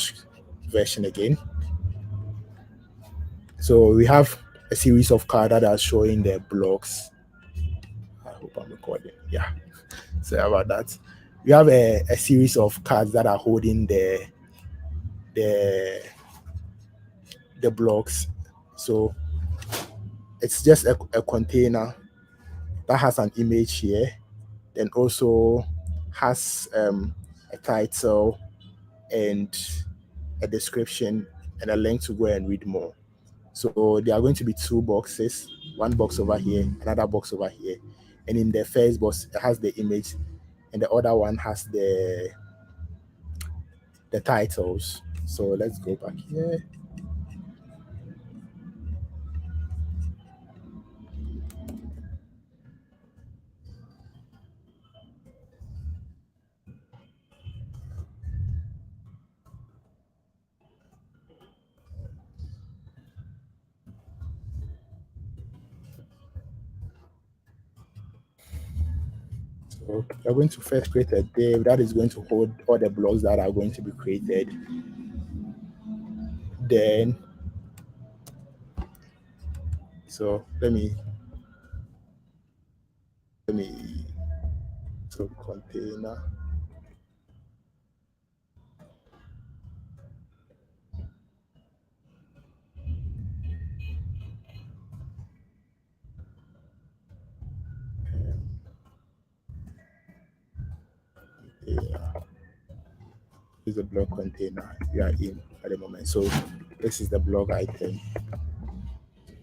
version again. So we have a series of cards that are showing the blocks. hope I'm recording. Yeah. Sorry about that. We have a series of cards that are holding the the blocks. So it's just a container that has an image here, then also has a title and a description and a link to go and read more. So there are going to be two boxes, one box over here, another box over here. And in the first box, it has the image, and the other one has the titles. So let's go back here. So we're going to first create a div that is going to hold all the blocks that are going to be created. Then, so let me so container. Yeah, this is the block container we are in at the moment. So this is the blog item.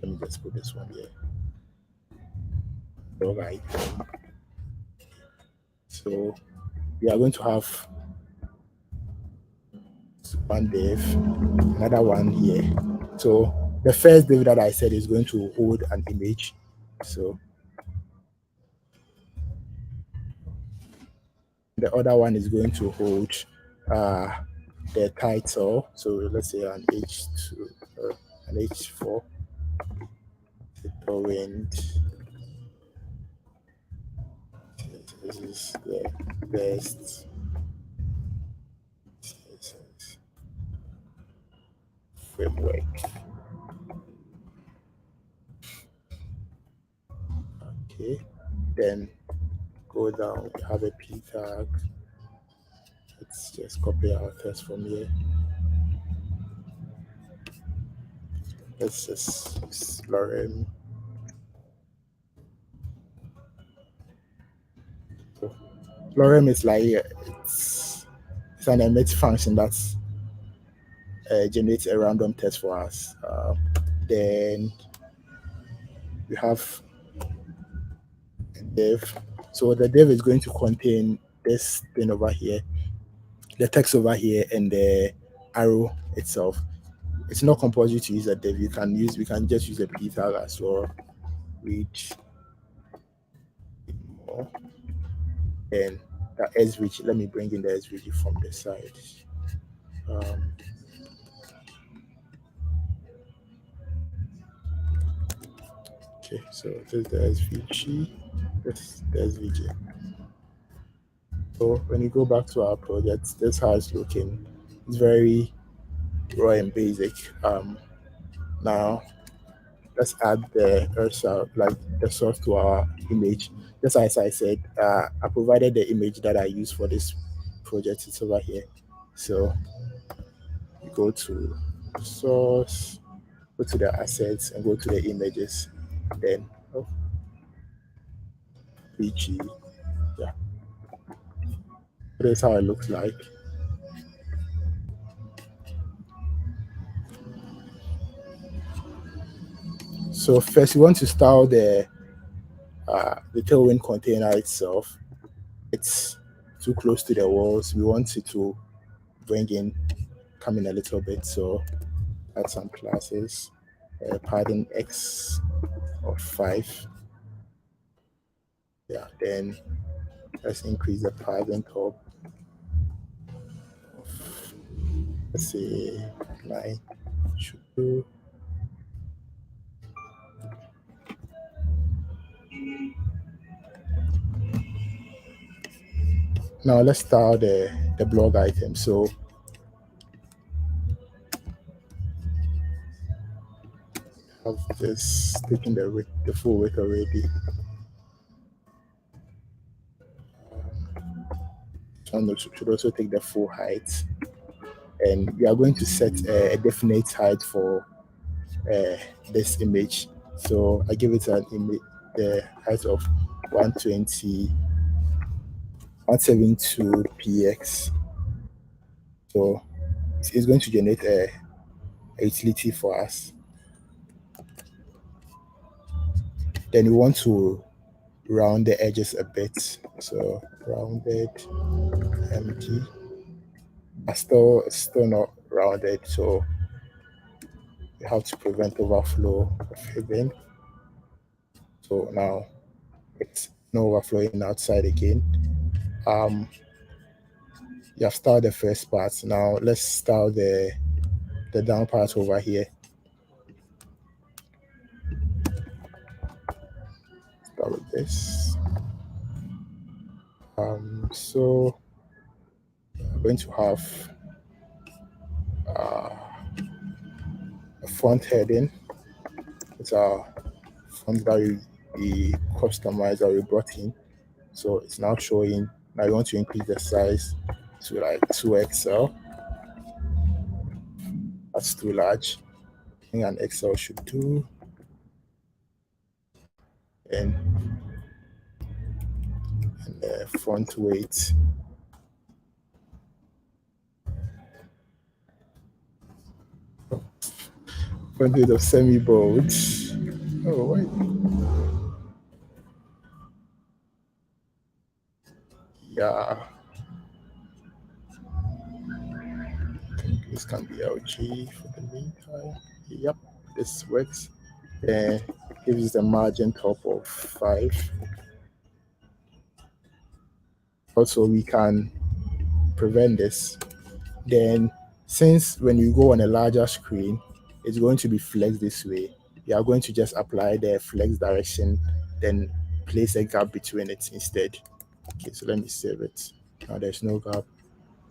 Let me just put this one here. Blog item. So we are going to have one div, another one here. So the first div that I said is going to hold an image. So the other one is going to hold the title. So let's say an H2, an H4, the Tailwind. This is the best CSS framework. Okay, then go down. We have a p tag. Let's just copy our text from here. Let's just use Lorem. So Lorem is like it's an emit function that's generates a random text for us. Then we have a div. So the div is going to contain this thing over here, the text over here, and the arrow itself. It's not compulsory to use a div. We can just use a p tag as well. Read more. And the SVG, let me bring in the SVG from the side. Okay, so this is the SVG, this is the SVG. So when you go back to our project, this is how it's looking. It's very raw and basic. Now let's add the URSA, like the source to our image. Just as I said, I provided the image that I use for this project. It's over here. So you go to source, go to the assets, and go to the images. Then PG, yeah. That's how it looks like. So first, you want to style the Tailwind container itself. It's too close to the walls. We want it to come in a little bit. So add some classes. Padding X of 5. Yeah, then let's increase the padding top. Let's say 9. Now let's start the blog item. So have this taking the full width already. should also take the full height, and we are going to set a definite height for uh, this image. So I give it an image, the height of 120, 172 px. So it's going to generate a utility for us. Then we want to round the edges a bit. So rounded MD, but still it's still not rounded. So you have to prevent overflow of heaven. So now it's no overflowing outside again. Um, you have started the first part. Now let's start the down part over here. Start with this. So we're going to have a front heading. It's our font that we customized or we brought in. So it's now showing. Now you want to increase the size to like 2XL. That's too large. I think an XL should do. And the front weight. Front weight of semi-bold. Oh, wait. Yeah. I think this can be LG for the meantime. Yep, this works. And gives a margin top of 5. Also, we can prevent this. Then, since when you go on a larger screen, it's going to be flexed this way, we are going to just apply the flex direction, then place a gap between it instead. Okay, so let me save it. Now there's no gap.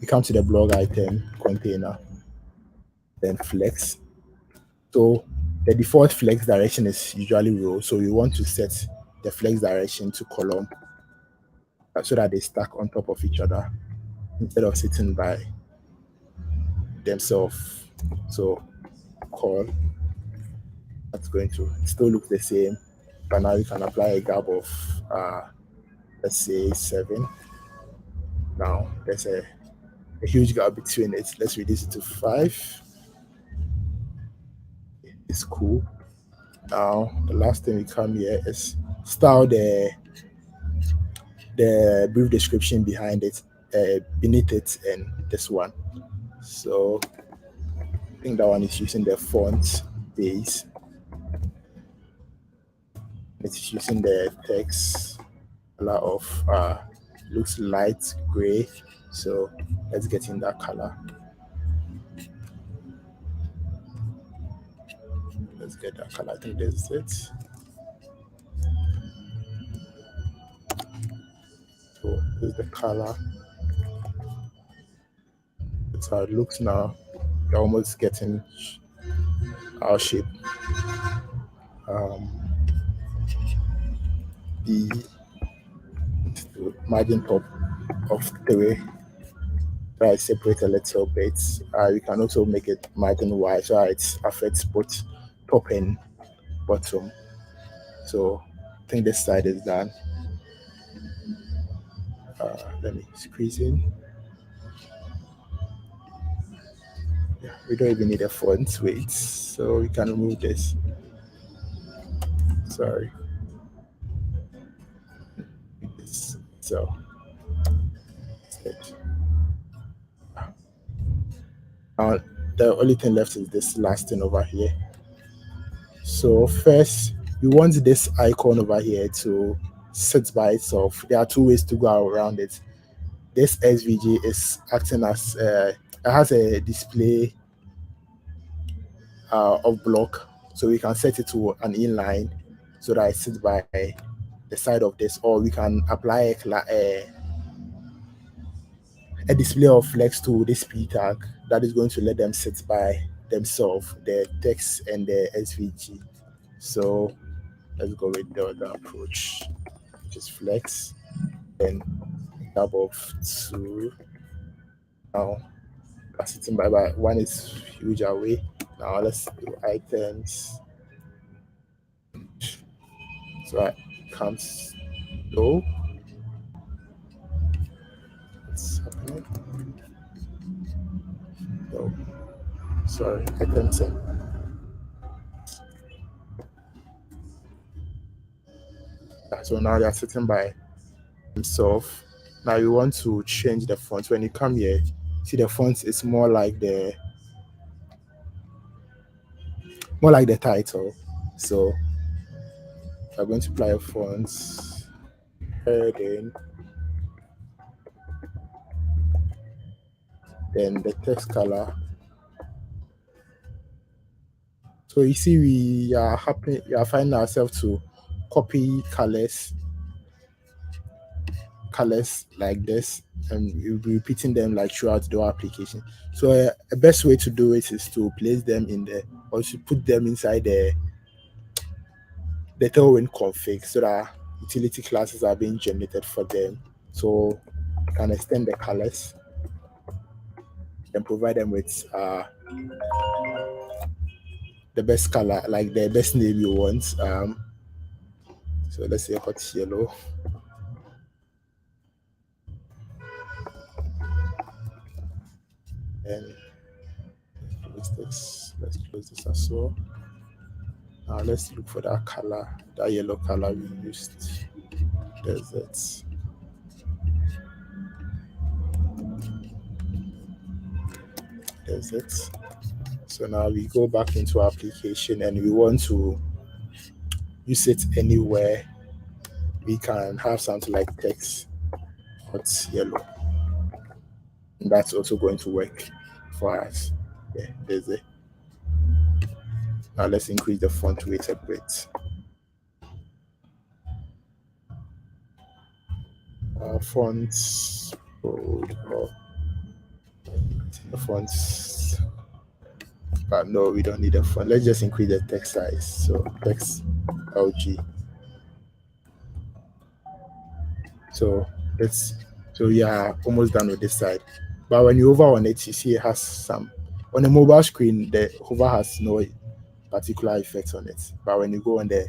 We come to the blog item container, then flex. So the default flex direction is usually row. So we want to set the flex direction to column so that they stack on top of each other instead of sitting by themselves. So call, that's going to still look the same, but now you can apply a gap of let's say 7. Now there's a huge gap between it. Let's reduce it to 5. It's cool. Now the last thing we come here is style the brief description behind it, beneath it, and this one. So I think that one is using the font base. It's using the text color of looks light gray. So let's get in that color. Let's get that color. I think this is it. So this is the color. That's how it looks now. You're almost getting our shape. The margin top of 3, try to separate a little bit. You can also make it margin wide so it affects both top and bottom. So I think this side is done. Let me squeeze in. Yeah, we don't even need a font weight, so we can remove this. Sorry. So the only thing left is this last thing over here. So first, we want this icon over here to sit by itself. There are 2 ways to go around it. This SVG is acting as it has a display of block, so we can set it to an inline so that it sits by the side of this, or we can apply a display of flex to this p tag that is going to let them sit by themselves, the text and the SVG. So let's go with the other approach, which is flex. Then tab of 2. Now that's sitting by one is huge away. Now let's do items. So I comes low. What's happening? No, sorry, items. So now they're sitting by himself. Now you want to change the font. When you come here, see the font is more like the title. So I'm going to apply a font heading, then the text color. So you see we are finding ourselves to copy colors like this, and you'll be repeating them like throughout the whole application. So a best way to do it is to place them in the, or to put them inside the Tailwind config, so that utility classes are being generated for them. So you can extend the colors and provide them with the best color, like the best name you want. So let's say hot yellow. And let's close this as well. Now let's look for that color, that yellow color we used. There's it. There's it. So now we go back into application and we want to use it anywhere. We can have something like text hot yellow. And that's also going to work for us. Yeah, there's it. Now let's increase the font weight a bit. Fonts bold, or the fonts, but no, we don't need a font. Let's just increase the text size. So text LG. So we are almost done with this side. But when you hover on it, you see it has some, on the mobile screen, the hover has no particular effect on it. But when you go on the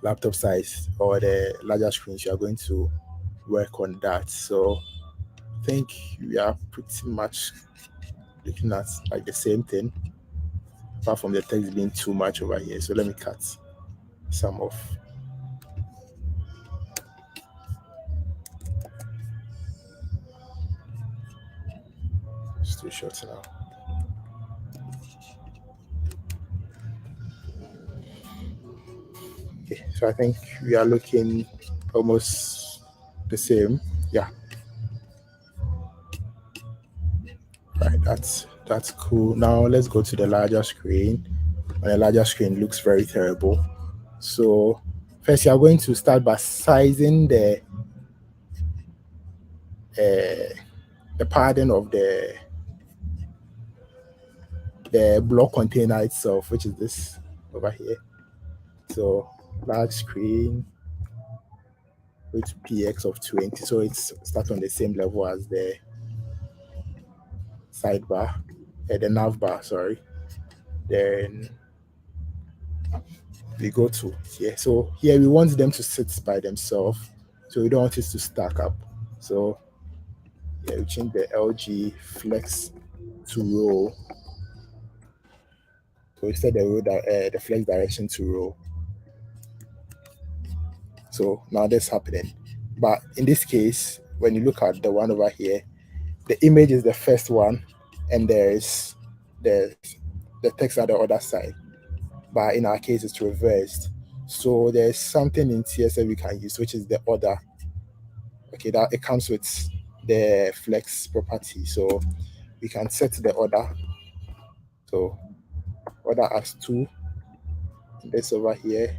laptop size or the larger screens, you are going to work on that. So I think we are pretty much looking at like the same thing, apart from the text being too much over here. So let me cut some off. It's too short now. Okay, so I think we are looking almost the same. Yeah. Right, that's cool. Now let's go to the larger screen. And the larger screen looks very terrible. So first, you are going to start by sizing the padding of the block container itself, which is this over here. So large screen with px of 20, so it's start on the same level as the sidebar, the nav bar, sorry. Then we go to here. So here we want them to sit by themselves, so we don't want it to stack up. So yeah, we change the LG flex to row. So we set the flex direction to row. So now that's happening. But in this case, when you look at the one over here, the image is the first one, and there's the text at the other side. But in our case, it's reversed. So there's something in CSS we can use, which is the order. Okay, that it comes with the flex property. So we can set the order. So order as 2. This over here,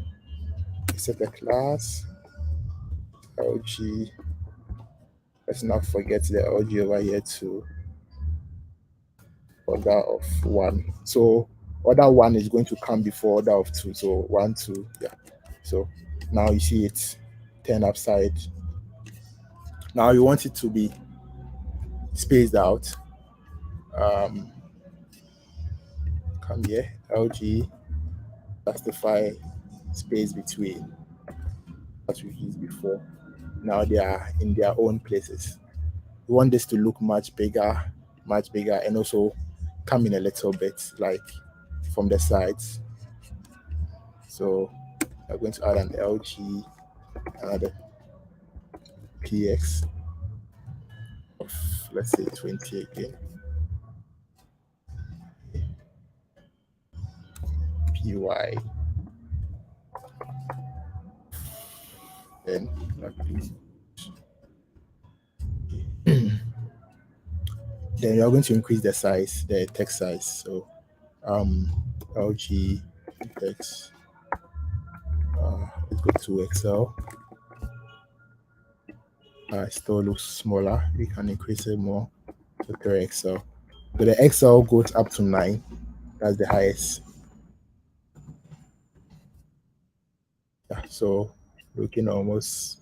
set the class LG. Let's not forget the LG over here to order of 1. So order 1 is going to come before order of 2. So 1, 2, yeah. So now you see it turn upside Now you want it to be spaced out. Come here, LG, justify space between what we've used before. Now they are in their own places. We want this to look much bigger, and also come in a little bit like from the sides. So I'm going to add an LG, another PX of, let's say, 20 again, PY, then then you're going to increase the size, the text size. So LG text, let's go to Excel. It still looks smaller. We can increase it more to 3XL. So the XL goes up to 9. That's the highest. Yeah, so looking almost,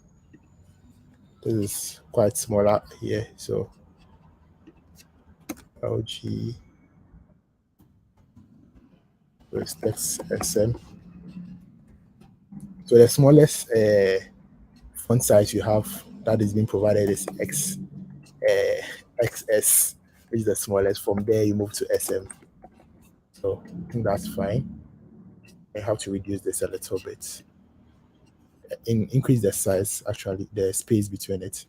this is quite smaller here. So LG with text SM. So the smallest font size you have that is being provided is XS, which is the smallest. From there, you move to SM. So I think that's fine. I have to reduce this a little bit. Increase the size, actually, the space between it.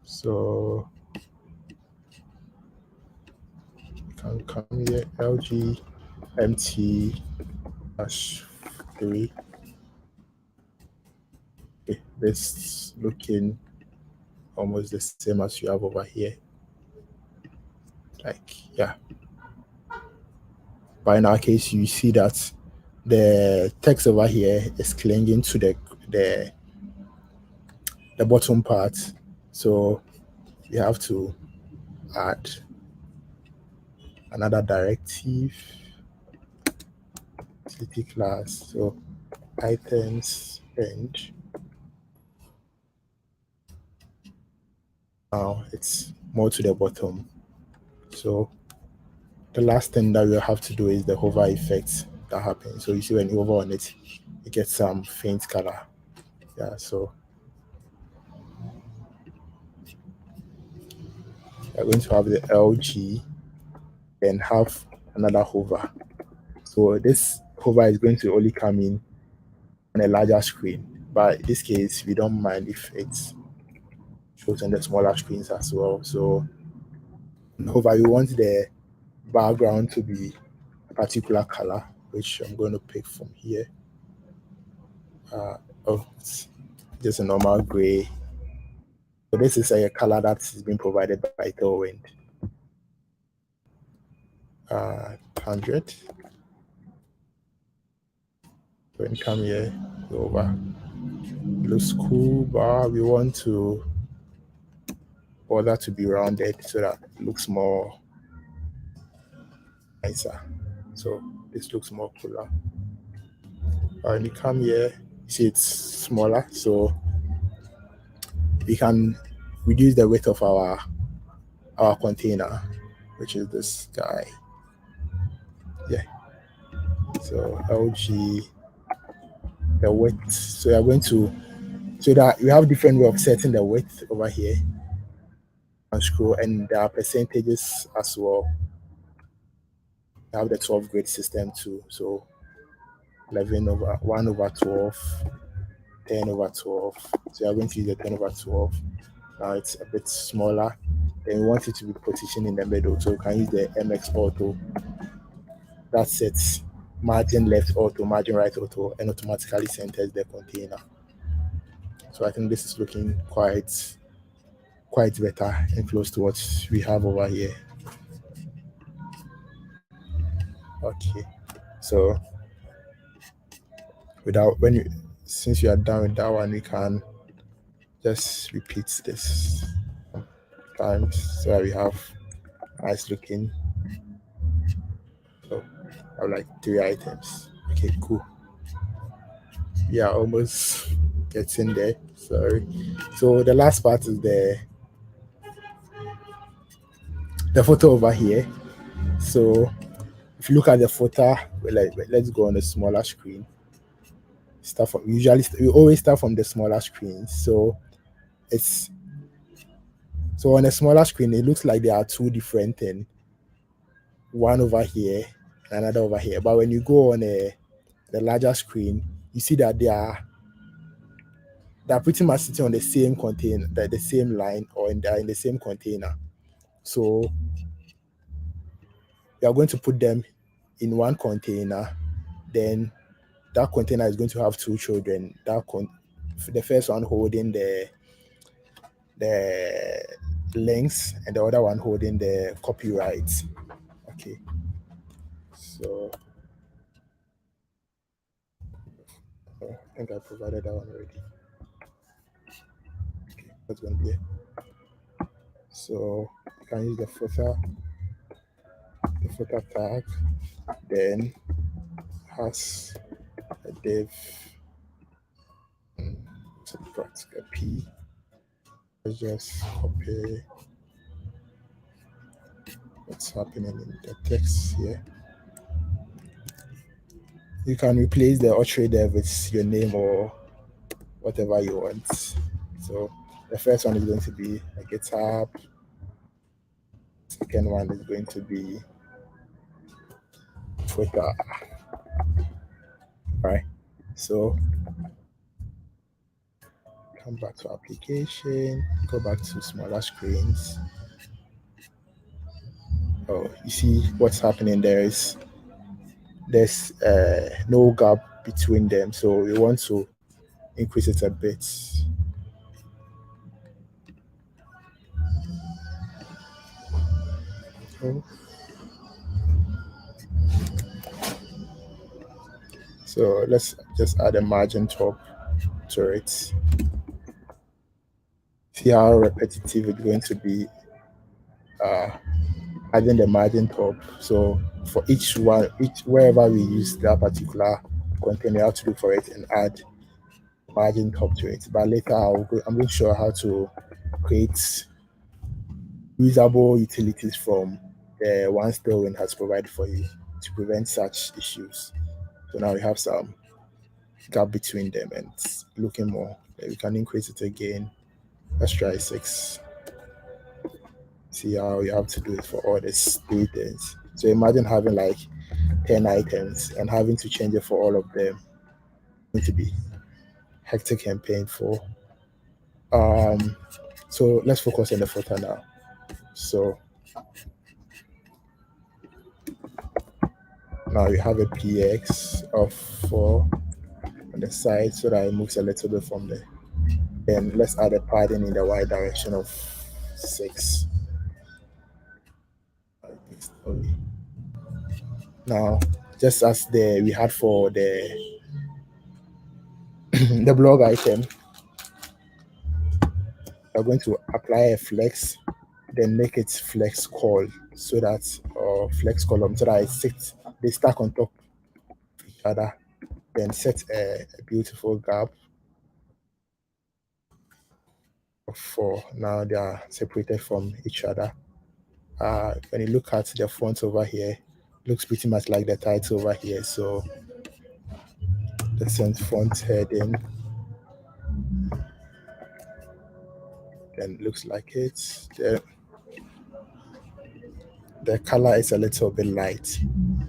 So you can come here, LG MT -3. Okay, this looking almost the same as you have over here. Like, yeah. But in our case, you see that the text over here is clinging to the bottom part. So you have to add another directive, city class. So items and now it's more to the bottom. So the last thing that we'll have to do is the hover effect that happens. So you see when you hover on it, you get some faint color. Yeah, so we're going to have the LG and have another hover. So this hover is going to only come in on a larger screen. But in this case, we don't mind if it shows on the smaller screens as well. So hover, you want the background to be a particular color, which I'm going to pick from here. It's just a normal gray. So this is a color that is being provided by Tailwind. 100. When you come here, go over. Looks cool, but we want to order to be rounded so that it looks more nicer. So this looks more cooler. When you come here, you see it's smaller, so we can reduce the width of our container, which is this guy. Yeah. So LG, the width. So we are going to, so that we have different way of setting the width over here and scroll, and there are percentages as well. We have the 12 grade system too. So 11 over 1 over 12, 10 over 12. So I'm going to use the 10 over 12. Now it's a bit smaller. Then we want it to be positioned in the middle. So we can use the MX Auto. That sets margin left auto, margin right auto, and automatically centers the container. So I think this is looking quite better and close to what we have over here. Okay. So since you are done with that one, we can just repeat this times so that we have nice looking. So I have like 3 items. Okay, cool. Yeah, almost gets in there. Sorry. So the last part is the photo over here. So if you look at the photo, let's go on a smaller screen. Start from usually we always start from the smaller screen. It's so on a smaller screen it looks like there are two different things, one over here and another over here. But when you go on the larger screen, you see that they're pretty much sitting on the same container, the same line, or they're in the same container. So you are going to put them in one container. Then that container is going to have two children. The first one holding the links and the other one holding the copyright. Okay. So I think I provided that one already. Okay, that's going to be it. So you can use the footer tag, then has a div subtract a p. Let's just copy what's happening in the text here. You can replace the Autry dev with your name or whatever you want. So the first one is going to be a GitHub. Second one is going to be Twitter. Right. So come back to application, go back to smaller screens. Oh, you see what's happening there is there's no gap between them. So we want to increase it a bit. Oh. So let's just add a margin top to it. See how repetitive it's going to be adding the margin top. So for each one, wherever we use that particular container, you have to look for it and add margin top to it. But later I'm going to show how to create usable utilities from the ones Tailwind has provided for you to prevent such issues. So now we have some gap between them and it's looking more. We can increase it again. Let's try 6. See how you have to do it for all these 3 things. So imagine having like 10 items and having to change it for all of them. It's going to be hectic and painful. So let's focus on the footer now. So now you have a px of 4 on the side so that it moves a little bit from there. Then let's add a padding in the y direction of 6. Now, just as we had for the the blog item, we're going to apply a flex, then make it flex call so that flex column so that they stack on top of each other. Then set a beautiful gap of 4. Now they are separated from each other. When you look at the font over here, it looks pretty much like the title over here. So let's send font heading. Then looks like it. The color is a little bit light.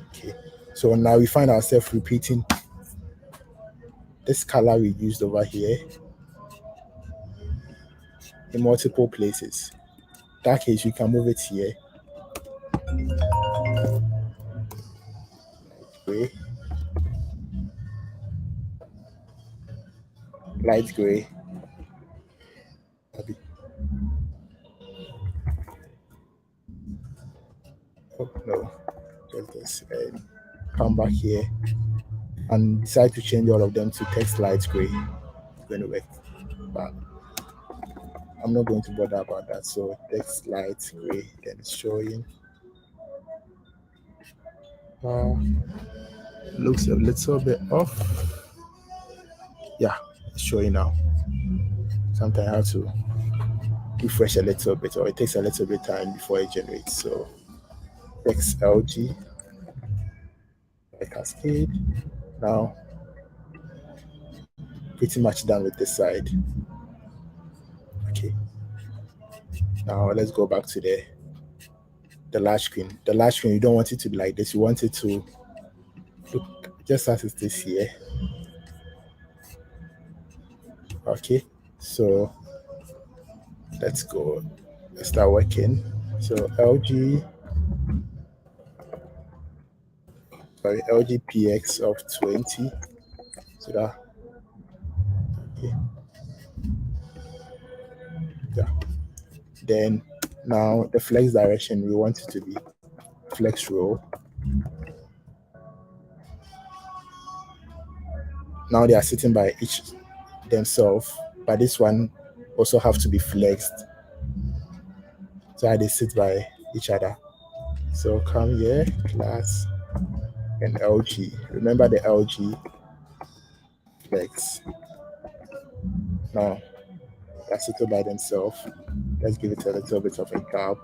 Okay. So now we find ourselves repeating this color we used over here in multiple places. In that case, we can move it here. Gray. Light gray. Oh no. Just this. Come back here and decide to change all of them to text light gray. It's going to work. But I'm not going to bother about that. So text light gray, then it's showing. Looks a little bit off. Yeah, It's showing now. Sometimes I have to refresh a little bit, or it takes a little bit time before it generates. So text LG by Cascade. Now pretty much done with this side. Okay. Now let's go back to the large screen. The large screen, you don't want it to be like this. You want it to look just as it is here. Okay. So let's go. Let's start working. So LG PX of 20. So that, okay, yeah. Then now the flex direction, we want it to be flex row. Now they are sitting by each themselves, but this one also have to be flexed so that they sit by each other. So come here, class, and LG. Remember the LG flex. Now they're sitting by themselves. Let's give it a little bit of a gap.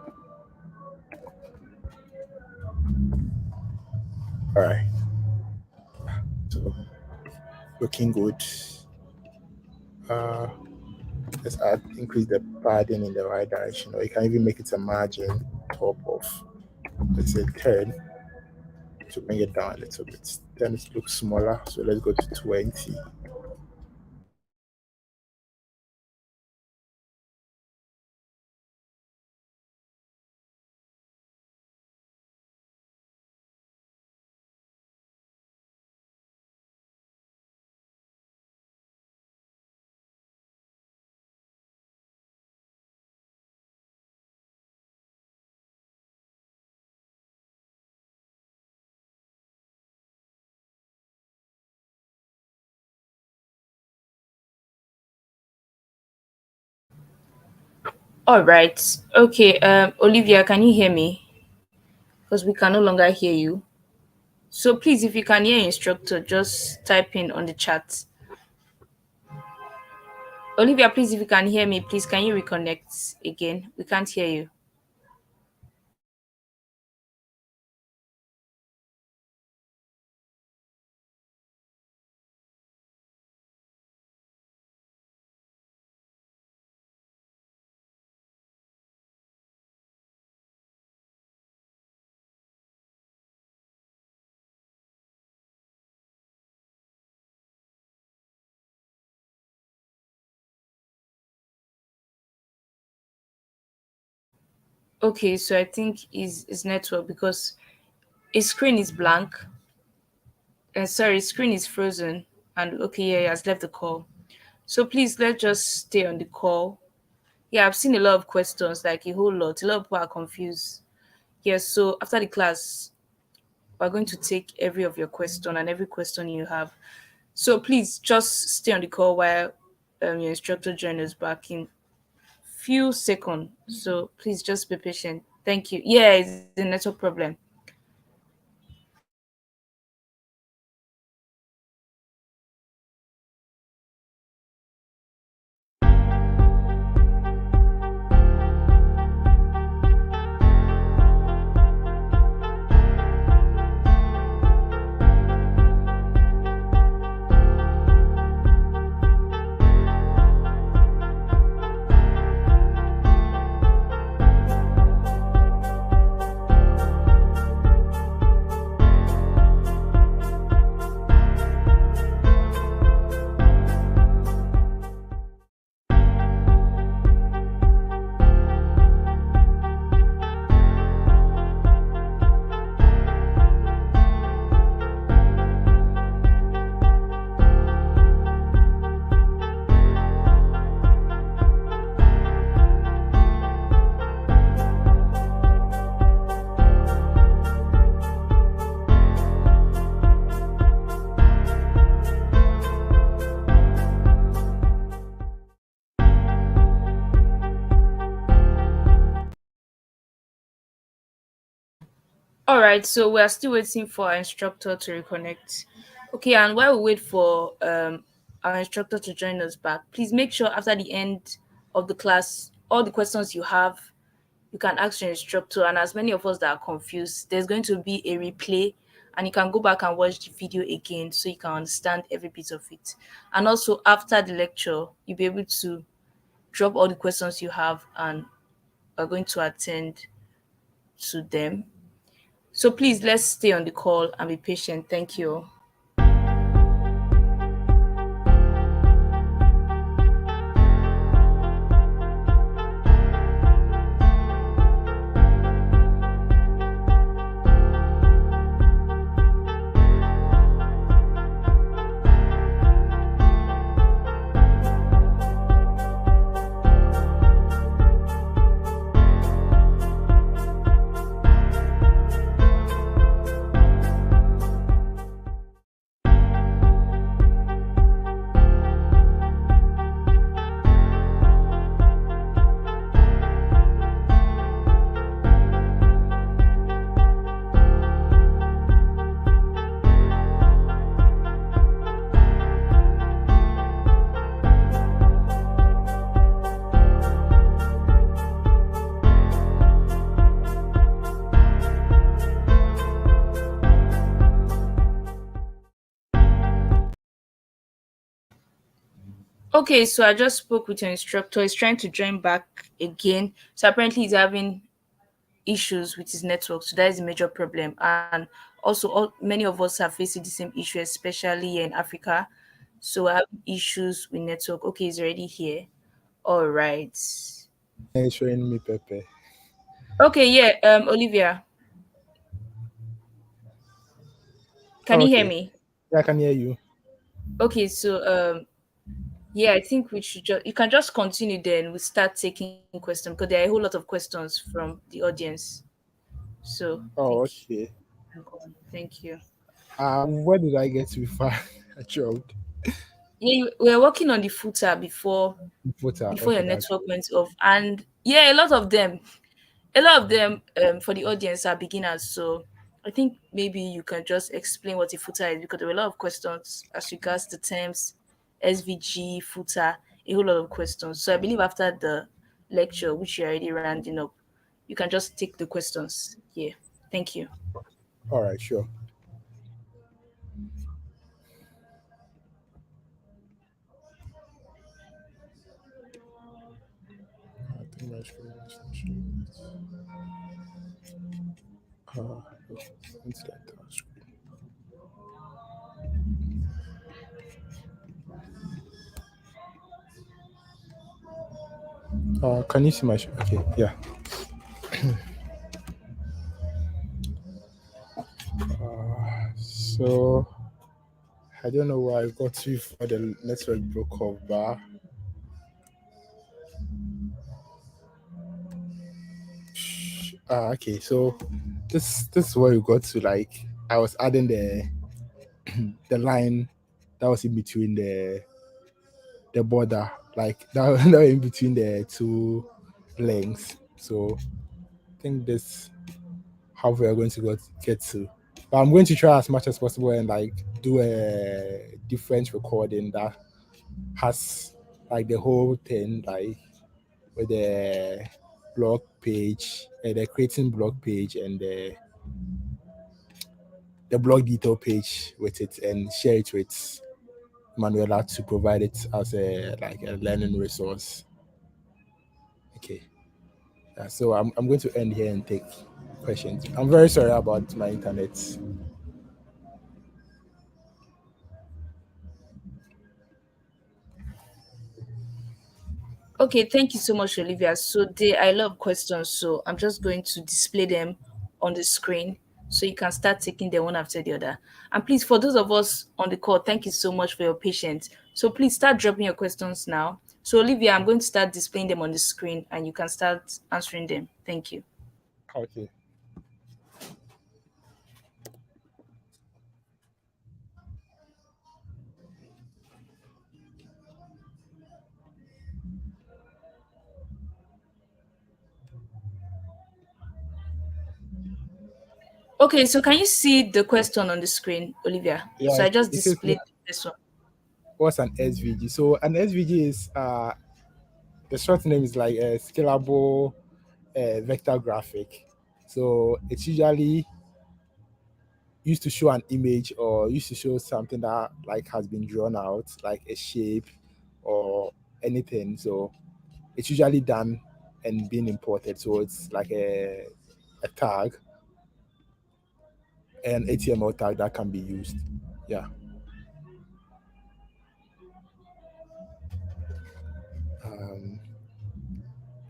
All right. So looking good. Uh, let's add increase the padding in the right direction, or you can even make it a margin top of, let's say, 10 to bring it down a little bit. Then it looks smaller, so let's go to 20. All right. Okay. Olivia, can you hear me? Because we can no longer hear you. So please, if you can hear instructor, just type in on the chat. Olivia, please, if you can hear me, please can you reconnect again? We can't hear you. Okay, so I think is network because his screen is blank. Sorry, his screen is frozen. And okay, yeah, he has left the call. So please let's just stay on the call. Yeah, I've seen a lot of questions, like a whole lot. A lot of people are confused. Yes, so after the class, we're going to take every of your question and every question you have. So please just stay on the call while your instructor joins us back in few seconds. So please just be patient. Thank you. Yeah, it's a network problem. All right, so we are still waiting for our instructor to reconnect. Okay, and while we wait for our instructor to join us back. Please make sure after the end of the class, all the questions you have, you can ask your instructor. And as many of us that are confused, there's going to be a replay and you can go back and watch the video again so you can understand every bit of it. And also after the lecture, you'll be able to drop all the questions you have and we're going to attend to them. So please let's stay on the call and be patient. Thank you. Okay, so I just spoke with your instructor. He's trying to join back again. So apparently he's having issues with his network. So that is a major problem. And also many of us are facing the same issue, especially here in Africa. So I have issues with network. Okay, he's already here. All right. Showing me Pepe. Okay, yeah, Olivia, can Oh, you hear okay. me? Yeah, I can hear you. Okay, so yeah, I think we should just you can just continue then we start taking questions because there are a whole lot of questions from the audience. So I think Oh, okay. I'm going. Thank you. Where did I get to before I dropped? Yeah, we were working on the footer Footer. before your Okay, that's network went off, and yeah, a lot of them for the audience are beginners. So I think maybe you can just explain what a footer is because there were a lot of questions as regards the terms SVG footer, a whole lot of questions. So I believe after the lecture, which you're already rounding up, you can just take the questions. Yeah, thank you. all right. Sure. I think my screen is not showing it. No, it's that screen. Can you see my screen? Okay, yeah. So I don't know where I got to before the network broke off, but okay. So this is where we got to. Like I was adding the line that was in between the border, like that in between the two lengths. So I think this how we are going to get to. But I'm going to try as much as possible and like do a different recording that has like the whole thing, like with the blog page, the creating blog page and the blog detail page with it, and share it with Manuela to provide it as a like a learning resource. Okay. So I'm going to end here and take questions. I'm very sorry about my internet. Okay, thank you so much, Olivia. So there are a lot of questions, so I'm just going to display them on the screen so you can start taking them one after the other. And please, for those of us on the call, thank you so much for your patience. So please start dropping your questions now. So Olivia, I'm going to start displaying them on the screen and you can start answering them. Thank you. Okay. Okay, so can you see the question on the screen, Olivia? Yeah, So I just it says displayed this one. what's an SVG? So an SVG is the short name is like a scalable vector graphic. So it's usually used to show an image or used to show something that like has been drawn out, like a shape or anything. So it's usually done and being imported. So it's like a tag, an HTML tag that can be used. Yeah. Um,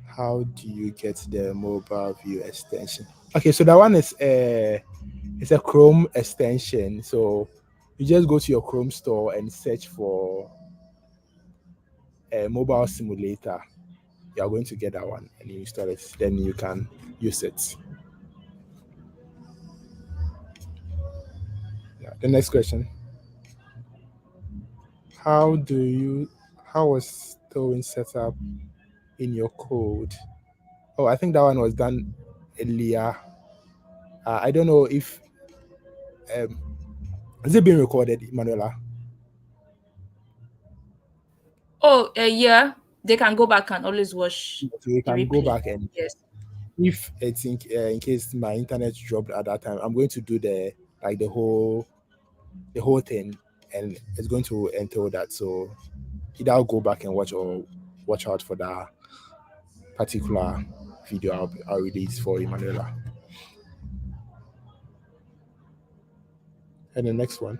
how do you get the mobile view extension? Okay, so that one is a it's a Chrome extension. So you just go to your Chrome store and search for a mobile simulator. You are going to get that one and you install it. Then you can use it. Yeah. The next question: How do you how was Tailwind set up in your code? Oh, I think that one was done earlier. I don't know if um, is it being recorded, Manuela? Oh, yeah, they can go back and always watch So you the can go replay. back and Yes. if it's in case my internet dropped at that time, I'm going to do the like the whole thing, and it's going to entail that. So either I'll go back and watch or watch out for that particular video I'll release for Emanuela. And the next one.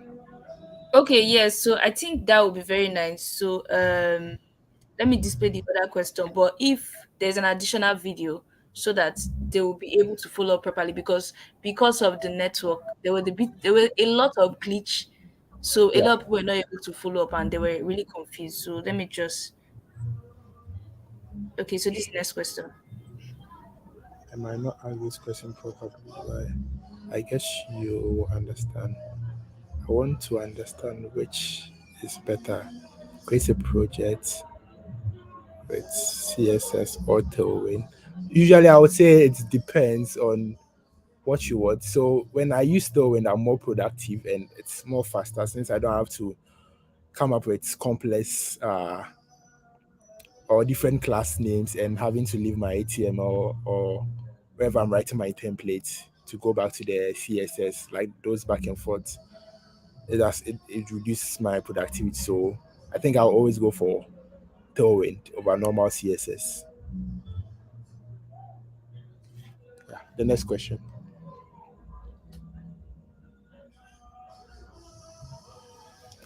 Okay, yes. So I think that would be very nice. So let me display the other question. But if there's an additional video so that they will be able to follow up properly because of the network, there were a lot of glitch. So a Yeah, lot of people were not able to follow up and they were really confused. So let me just okay, so this next question. I might not ask this question properly, but I guess you understand. I want to understand which is better. Create a project with CSS or Tailwind. Usually, I would say it depends on what you want. So when I use Tailwind, I'm more productive and it's more faster since I don't have to come up with complex or different class names and having to leave my HTML or wherever I'm writing my template to go back to the CSS, like those back and forth. It reduces my productivity. So I think I'll always go for Tailwind over normal CSS. Yeah. The next question.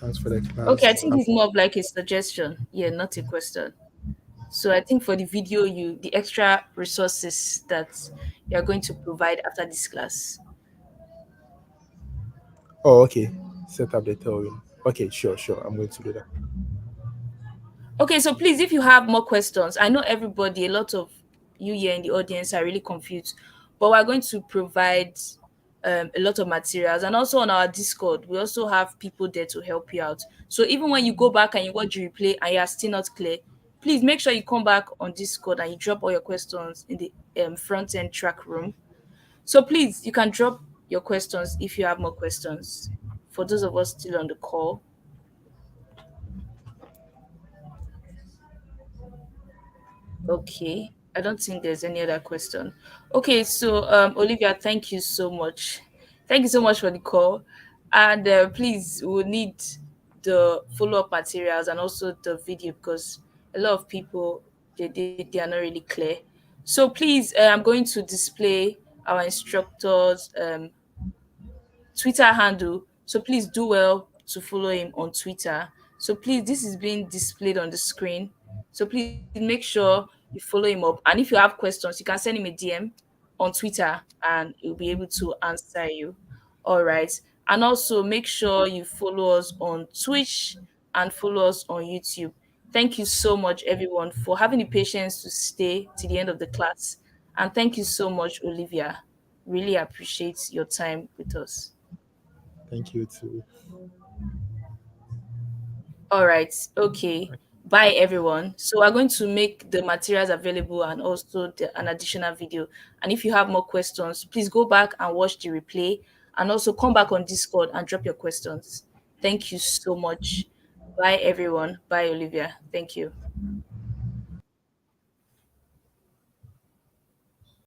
Thanks for the Okay, class. I think it's more of like a suggestion. Yeah, not a question. So I think for the video, the extra resources that you are going to provide after this class. Oh, okay. Set up the Tailwind. Okay, sure, sure. I'm going to do that. Okay, so please, if you have more questions, I know everybody, a lot of you here in the audience are really confused, but we're going to provide a lot of materials. And also on our Discord, we also have people there to help you out. So even when you go back and you watch the replay and you are still not clear, please make sure you come back on Discord and you drop all your questions in the front end track room. So please, you can drop your questions if you have more questions. For those of us still on the call, okay. I don't think there's any other question. Okay, so Olivia, thank you so much. Thank you so much for the call. And please, we'll need the follow-up materials and also the video because a lot of people they are not really clear. So please, I'm going to display our instructors Twitter handle. So please do well to follow him on Twitter. So please, this is being displayed on the screen. So please make sure you follow him up. And if you have questions, you can send him a DM on Twitter and he'll be able to answer you. All right. And also make sure you follow us on Twitch and follow us on YouTube. Thank you so much, everyone, for having the patience to stay to the end of the class. And thank you so much, Olivia. Really appreciate your time with us. Thank you too. All right. Okay. Bye, everyone. So we're going to make the materials available and also an additional video. And if you have more questions, please go back and watch the replay and also come back on Discord and drop your questions. Thank you so much. Bye, everyone. Bye, Olivia. Thank you.